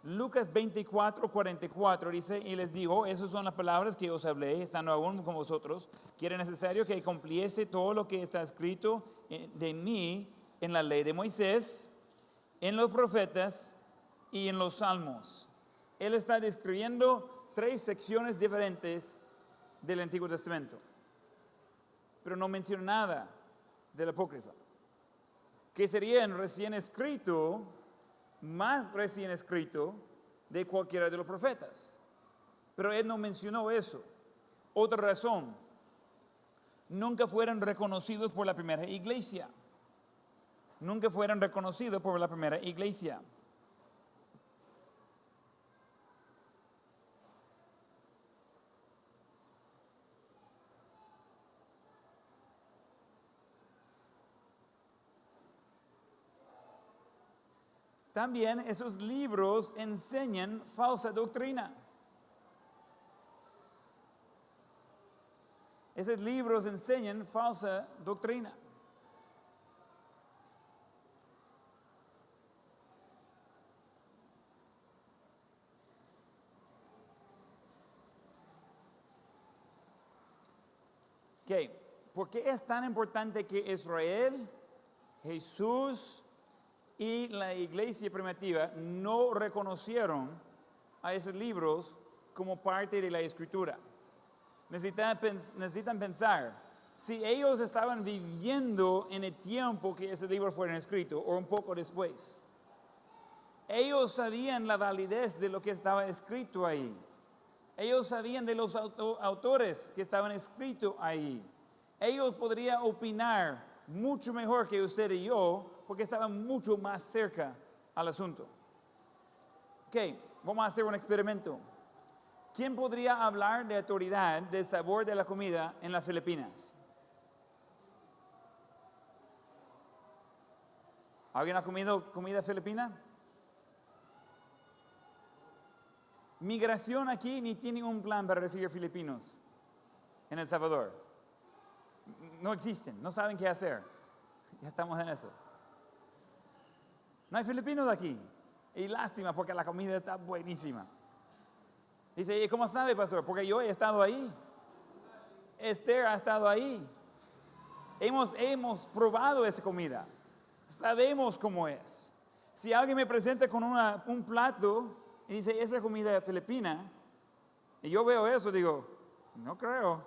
Lucas 24, 44 dice, y les dijo, esas son las palabras que os hablé, estando aún con vosotros, que era necesario que cumpliese todo lo que está escrito de mí en la ley de Moisés, en los profetas y en los salmos. Él está describiendo 3 secciones diferentes del Antiguo Testamento, pero no menciona nada del apócrifa, que sería recién escrito, más recién escrito de cualquiera de los profetas. Pero él no mencionó eso. Otra razón, nunca fueron reconocidos por la primera iglesia. Nunca fueron reconocidos por la primera iglesia. También esos libros enseñan falsa doctrina. Esos libros enseñan falsa doctrina. Okay. ¿Por qué es tan importante que Israel, Jesús y la iglesia primitiva no reconocieron a esos libros como parte de la escritura? Necesitan pensar, si ellos estaban viviendo en el tiempo que ese libro fueron escrito, o un poco después, ellos sabían la validez de lo que estaba escrito ahí. Ellos sabían de los autores que estaban escritos ahí. Ellos podrían opinar mucho mejor que usted y yo, porque estaban mucho más cerca al asunto. Ok, vamos a hacer un experimento. ¿Quién podría hablar de autoridad del sabor de la comida en las Filipinas? ¿Alguien ha comido comida filipina? Migración aquí ni tiene un plan para recibir filipinos en El Salvador. No existen, no saben qué hacer. Ya estamos en eso. No hay filipinos aquí. Y lástima porque la comida está buenísima. Dice, ¿y cómo sabe, pastor? Porque yo he estado ahí. Esther ha estado ahí. Hemos probado esa comida. Sabemos cómo es. Si alguien me presenta con un plato y dice, esa comida filipina, y yo veo eso, digo, no creo.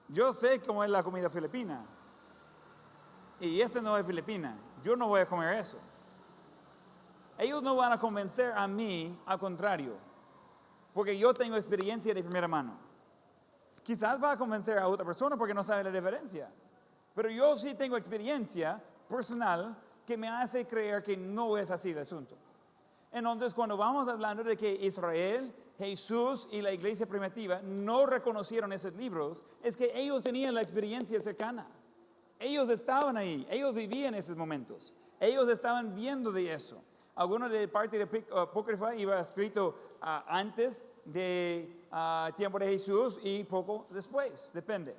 Yo sé cómo es la comida filipina. Y esta no es filipina. Yo no voy a comer eso. Ellos no van a convencer a mí, al contrario, porque yo tengo experiencia de primera mano. Quizás va a convencer a otra persona porque no sabe la diferencia, pero yo sí tengo experiencia personal que me hace creer que no es así el asunto. Entonces, cuando vamos hablando de que Israel, Jesús y la iglesia primitiva no reconocieron esos libros, es que ellos tenían la experiencia cercana. Ellos estaban ahí, ellos vivían esos momentos, ellos estaban viendo de eso. Algunos de parte de apócrifa iba escrito antes de tiempo de Jesús y poco después, depende.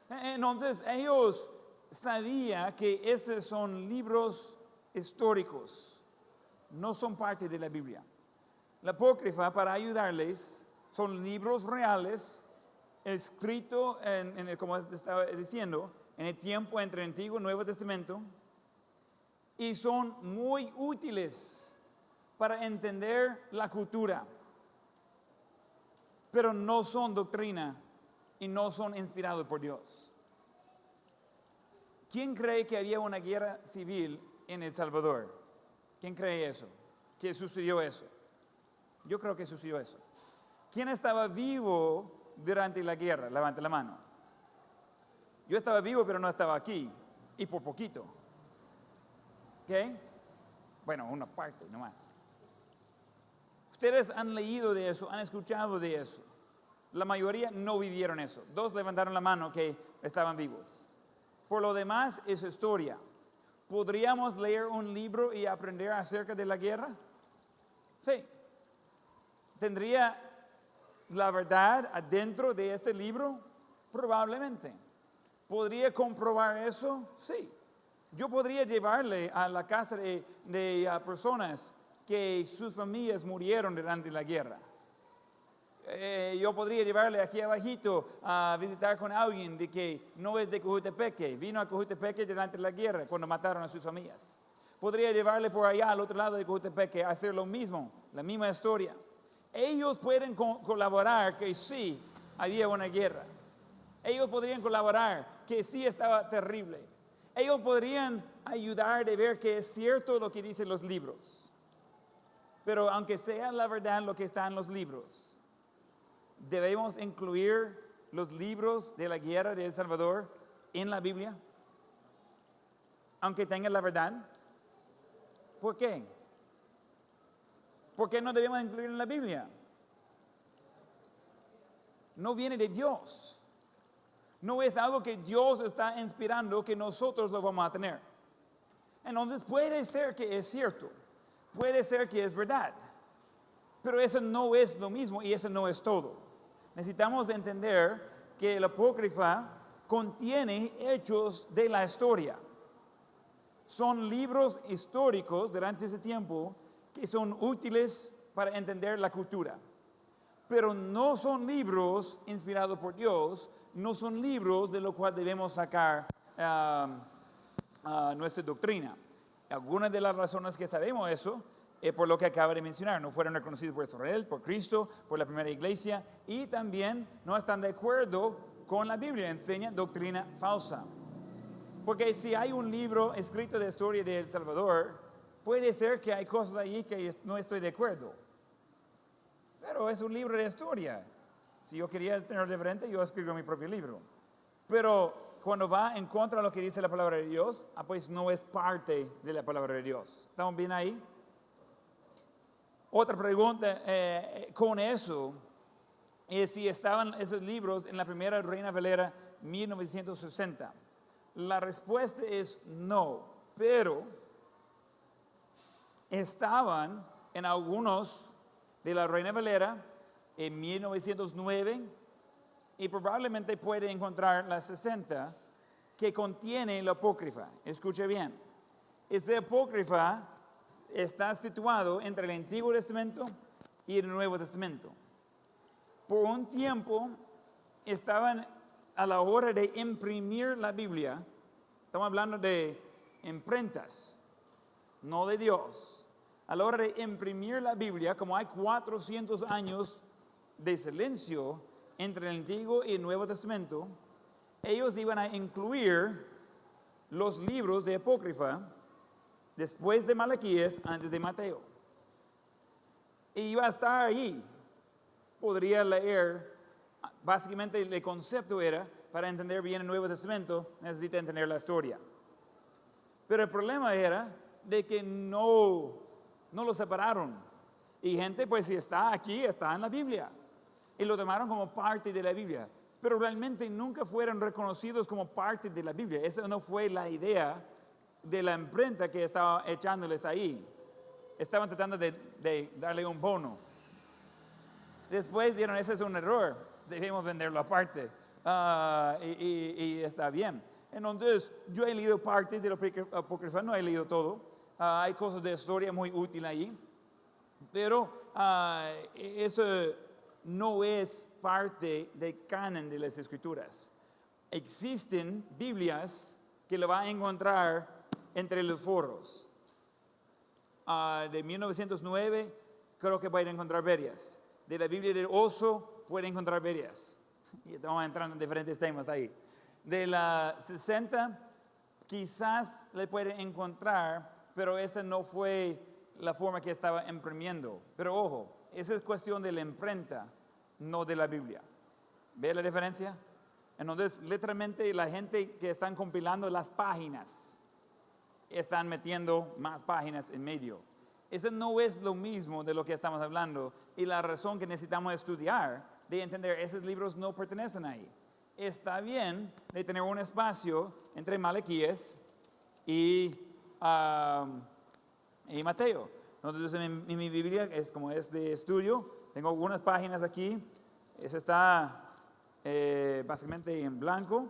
Entonces ellos sabían que esos son libros históricos, no son parte de la Biblia. La apócrifa, para ayudarles, son libros reales escritos, como estaba diciendo, en el tiempo entre el Antiguo y Nuevo Testamento. Y son muy útiles para entender la cultura, pero no son doctrina y no son inspirados por Dios. ¿Quién cree que había una guerra civil en El Salvador? ¿Quién cree eso? ¿Que sucedió eso? Yo creo que sucedió eso. ¿Quién estaba vivo durante la guerra? Levante la mano. Yo estaba vivo, pero no estaba aquí, y por poquito. ¿Ok? Bueno, una parte nomás. Ustedes han leído de eso, han escuchado de eso. La mayoría no vivieron eso. 2 levantaron la mano que estaban vivos. Por lo demás, es historia. ¿Podríamos leer un libro y aprender acerca de la guerra? Sí. ¿Tendría la verdad adentro de este libro? Probablemente. ¿Podría comprobar eso? Sí. Yo podría llevarle a la casa de personas que sus familias murieron durante la guerra. Yo podría llevarle aquí abajito a visitar con alguien de que no es de Cojutepeque, vino a Cojutepeque durante la guerra cuando mataron a sus familias. Podría llevarle por allá al otro lado de Cojutepeque a hacer lo mismo, la misma historia. Ellos pueden colaborar que sí había una guerra. Ellos podrían colaborar que sí estaba terrible. Ellos podrían ayudar a ver que es cierto lo que dicen los libros. Pero aunque sea la verdad lo que está en los libros, ¿debemos incluir los libros de la guerra de El Salvador en la Biblia? Aunque tengan la verdad. ¿Por qué? ¿Por qué no debemos incluir en la Biblia? No viene de Dios. No es algo que Dios está inspirando que nosotros lo vamos a tener. Entonces puede ser que es cierto. Puede ser que es verdad. Pero eso no es lo mismo y eso no es todo. Necesitamos entender que el apócrifa contiene hechos de la historia. Son libros históricos durante ese tiempo que son útiles para entender la cultura. Pero no son libros inspirados por Dios, no son libros de los cuales debemos sacar nuestra doctrina. Algunas de las razones que sabemos eso es por lo que acaba de mencionar. No fueron reconocidos por Israel, por Cristo, por la primera iglesia y también no están de acuerdo con la Biblia, enseña doctrina falsa. Porque si hay un libro escrito de historia de El Salvador, puede ser que hay cosas ahí que no estoy de acuerdo. Pero es un libro de historia. Si yo quería tener diferente, yo escribo mi propio libro. Pero cuando va en contra de lo que dice la palabra de Dios, pues no es parte de la palabra de Dios. ¿Estamos bien ahí? Otra pregunta con eso es si estaban esos libros en la primera Reina Valera 1960. La respuesta es no, pero estaban en algunos de la Reina Valera en 1909 y probablemente puede encontrar la 60 que contiene la apócrifa. Escuche bien, esa apócrifa está situado entre el Antiguo Testamento y el Nuevo Testamento. Por un tiempo estaban a la hora de imprimir la Biblia, estamos hablando de imprentas, no de Dios. A la hora de imprimir la Biblia, como hay 400 años de silencio entre el Antiguo y el Nuevo Testamento, ellos iban a incluir los libros de apócrifa después de Malaquías, antes de Mateo. Y iba a estar ahí. Podría leer, básicamente el concepto era, para entender bien el Nuevo Testamento, necesita entender la historia. Pero el problema era de que no lo separaron. Y gente, pues si está aquí, está en la Biblia. Y lo tomaron como parte de la Biblia. Pero realmente nunca fueron reconocidos como parte de la Biblia. Esa no fue la idea de la imprenta que estaba echándoles ahí. Estaban tratando de darle un bono. Después dijeron, ese es un error, debemos venderlo aparte. Y está bien. Entonces, yo he leído partes de la apócrifa, no he leído todo. Hay cosas de historia muy útiles ahí. Pero eso no es parte del canon de las Escrituras. Existen Biblias que lo va a encontrar entre los foros. De 1909 creo que pueden encontrar varias. De la Biblia del oso pueden encontrar varias. Y estamos entrando en diferentes temas ahí. De la 60 quizás le pueden encontrar, pero esa no fue la forma que estaba imprimiendo. Pero ojo, esa es cuestión de la imprenta, no de la Biblia. ¿Ve la diferencia? Entonces, literalmente la gente que están compilando las páginas están metiendo más páginas en medio. Eso no es lo mismo de lo que estamos hablando y la razón que necesitamos estudiar de entender esos libros no pertenecen ahí. está bien de tener un espacio entre Malaquías y, y Mateo. Entonces en mi Biblia es como es de estudio, tengo algunas páginas aquí, esa está básicamente en blanco,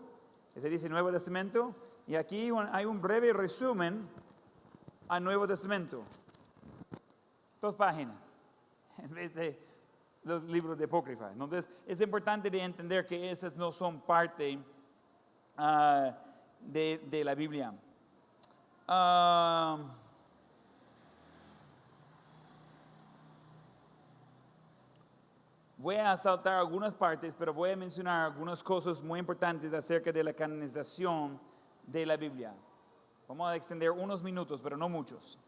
ese dice Nuevo Testamento, y aquí hay un breve resumen al Nuevo Testamento, 2 páginas, en vez de los libros de apócrifa. Entonces es importante de entender que esas no son parte de la Biblia. Voy a saltar algunas partes, pero voy a mencionar algunas cosas muy importantes acerca de la canonización de la Biblia. Vamos a extender unos minutos, pero no muchos.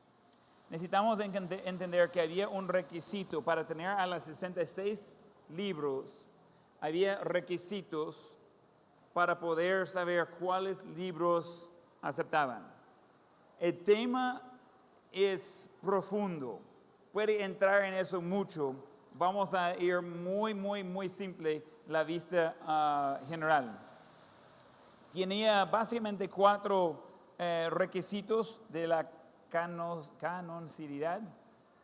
Necesitamos entender que había un requisito para tener a los 66 libros. Había requisitos para poder saber cuáles libros aceptaban. El tema es profundo. Puede entrar en eso mucho. Vamos a ir muy simple la vista general. Tenía básicamente 4 requisitos de la canonicidad.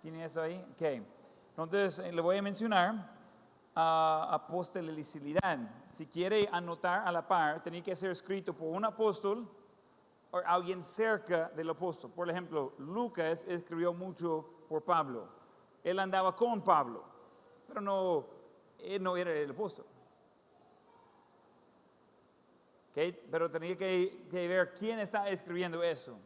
¿Tiene eso ahí? Ok. Entonces le voy a mencionar apostolicidad. Si quiere anotar a la par, tiene que ser escrito por un apóstol o alguien cerca del apóstol. Por ejemplo, Lucas escribió mucho por Pablo. Él andaba con Pablo, pero él no era el apóstol. Okay, pero tenía que ver quién está escribiendo eso.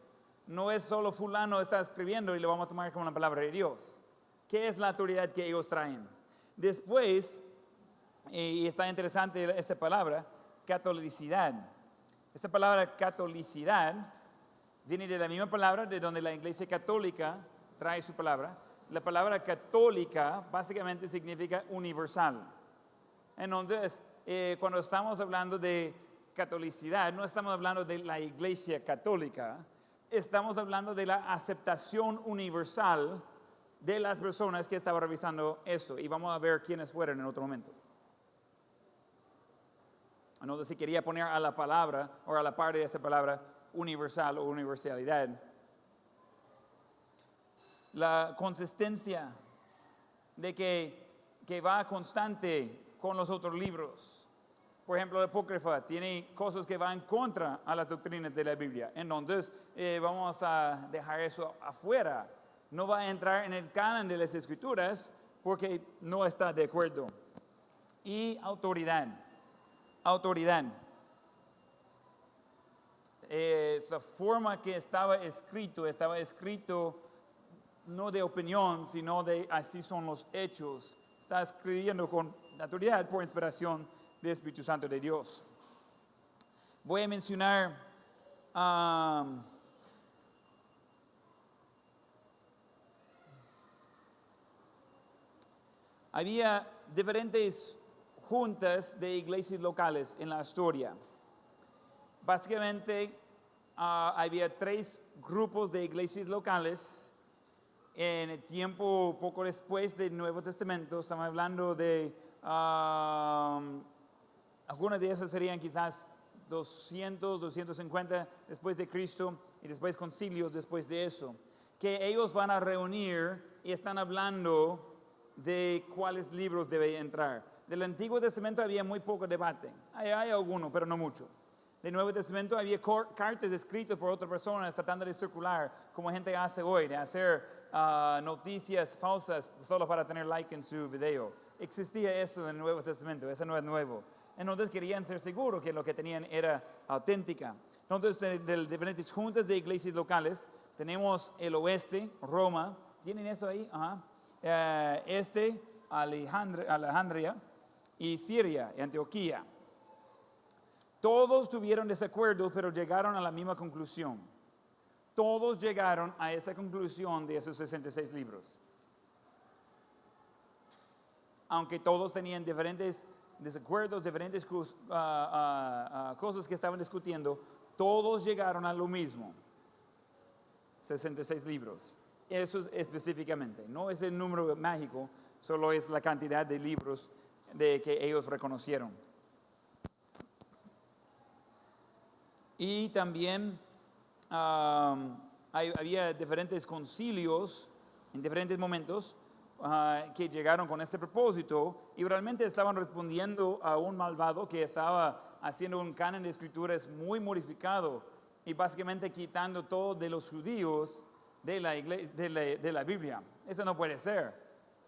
No es solo fulano está escribiendo y lo vamos a tomar como la palabra de Dios. ¿Qué es la autoridad que ellos traen? Después, y está interesante esta palabra, catolicidad. Esta palabra catolicidad viene de la misma palabra de donde la Iglesia Católica trae su palabra. La palabra católica básicamente significa universal. Entonces, cuando estamos hablando de catolicidad, no estamos hablando de la Iglesia Católica, estamos hablando de la aceptación universal de las personas que estaban revisando eso. Y vamos a ver quiénes fueron en otro momento. Entonces, si quería poner a la palabra o a la parte de esa palabra universal o universalidad. La consistencia de que va constante con los otros libros. Por ejemplo, la apócrifa tiene cosas que van contra a las doctrinas de la Biblia. Entonces, vamos a dejar eso afuera. No va a entrar en el canon de las Escrituras porque no está de acuerdo. Y autoridad. Autoridad. La forma que estaba escrito no de opinión, sino de así son los hechos. Está escribiendo con autoridad por inspiración del Espíritu Santo de Dios. Voy a mencionar había diferentes juntas de iglesias locales en la historia. Básicamente había 3 grupos de iglesias locales en el tiempo poco después del Nuevo Testamento. Estamos hablando de algunas de esas serían quizás 200, 250 después de Cristo y después concilios después de eso, que ellos van a reunir y están hablando de cuáles libros deben entrar. Del Antiguo Testamento había muy poco debate, hay alguno, pero no mucho. Del Nuevo Testamento había cartas escritas por otras personas tratando de circular, como gente hace hoy, de hacer noticias falsas solo para tener like en su video. Existía eso en el Nuevo Testamento, eso no es nuevo. Entonces querían ser seguros que lo que tenían era auténtica. Entonces, de diferentes juntas de iglesias locales, tenemos el oeste, Roma, ¿tienen eso ahí? Ajá. Alejandría y Siria, y Antioquía. Todos tuvieron desacuerdos, pero llegaron a la misma conclusión. Todos llegaron a esa conclusión de esos 66 libros. Aunque todos tenían diferentes desacuerdos, diferentes cosas que estaban discutiendo, todos llegaron a lo mismo. 66 libros. Eso es específicamente. No es el número mágico, solo es la cantidad de libros que ellos reconocieron. Y también había diferentes concilios en diferentes momentos que llegaron con este propósito y realmente estaban respondiendo a un malvado que estaba haciendo un canon de escrituras muy modificado y básicamente quitando todo de los judíos de la iglesia, de la Biblia. Eso no puede ser.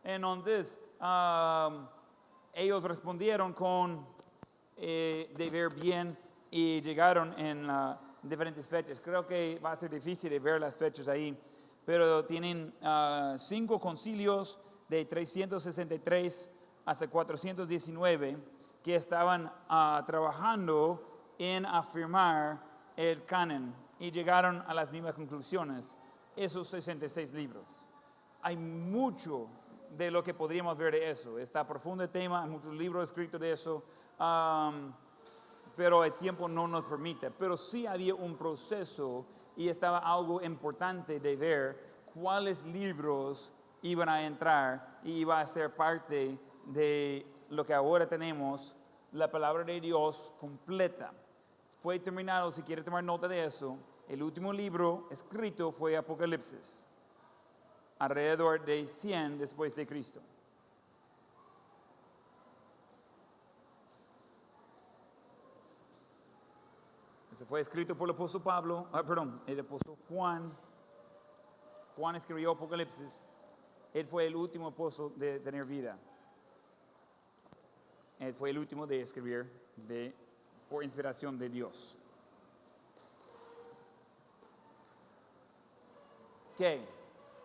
Entonces, ellos respondieron con de ver bien y llegaron en diferentes fechas. Creo que va a ser difícil de ver las fechas ahí, pero tienen 5 concilios de 363 hasta 419 que estaban trabajando en afirmar el canon y llegaron a las mismas conclusiones, esos 66 libros. Hay mucho de lo que podríamos ver de eso. Está profundo el tema, hay muchos libros escritos de eso, pero el tiempo no nos permite. Pero sí había un proceso y estaba algo importante de ver cuáles libros iban a entrar y iba a ser parte de lo que ahora tenemos, la palabra de Dios completa. Fue terminado, si quiere tomar nota de eso, el último libro escrito fue Apocalipsis, alrededor de 100 después de Cristo. Ese fue escrito por el apóstol Pablo, el apóstol Juan. Juan escribió Apocalipsis. Él fue el último apóstol de tener vida. Él fue el último de escribir por inspiración de Dios. Ok,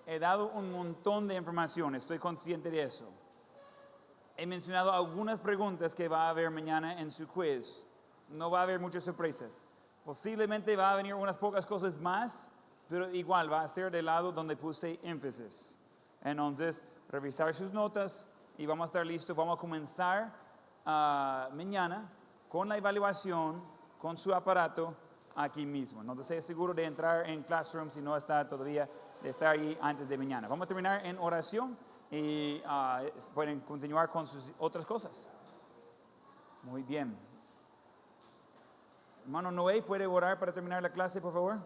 he dado un montón de información, estoy consciente de eso. He mencionado algunas preguntas que va a haber mañana en su quiz. No va a haber muchas sorpresas. Posiblemente va a venir unas pocas cosas más, pero igual va a ser del lado donde puse énfasis. Entonces, revisar sus notas y vamos a estar listos. Vamos a comenzar mañana con la evaluación, con su aparato aquí mismo. No esté seguro de entrar en Classroom si no está todavía, de estar ahí antes de mañana. Vamos a terminar en oración y pueden continuar con sus otras cosas. Muy bien. Hermano Noé, ¿puede orar para terminar la clase, por favor?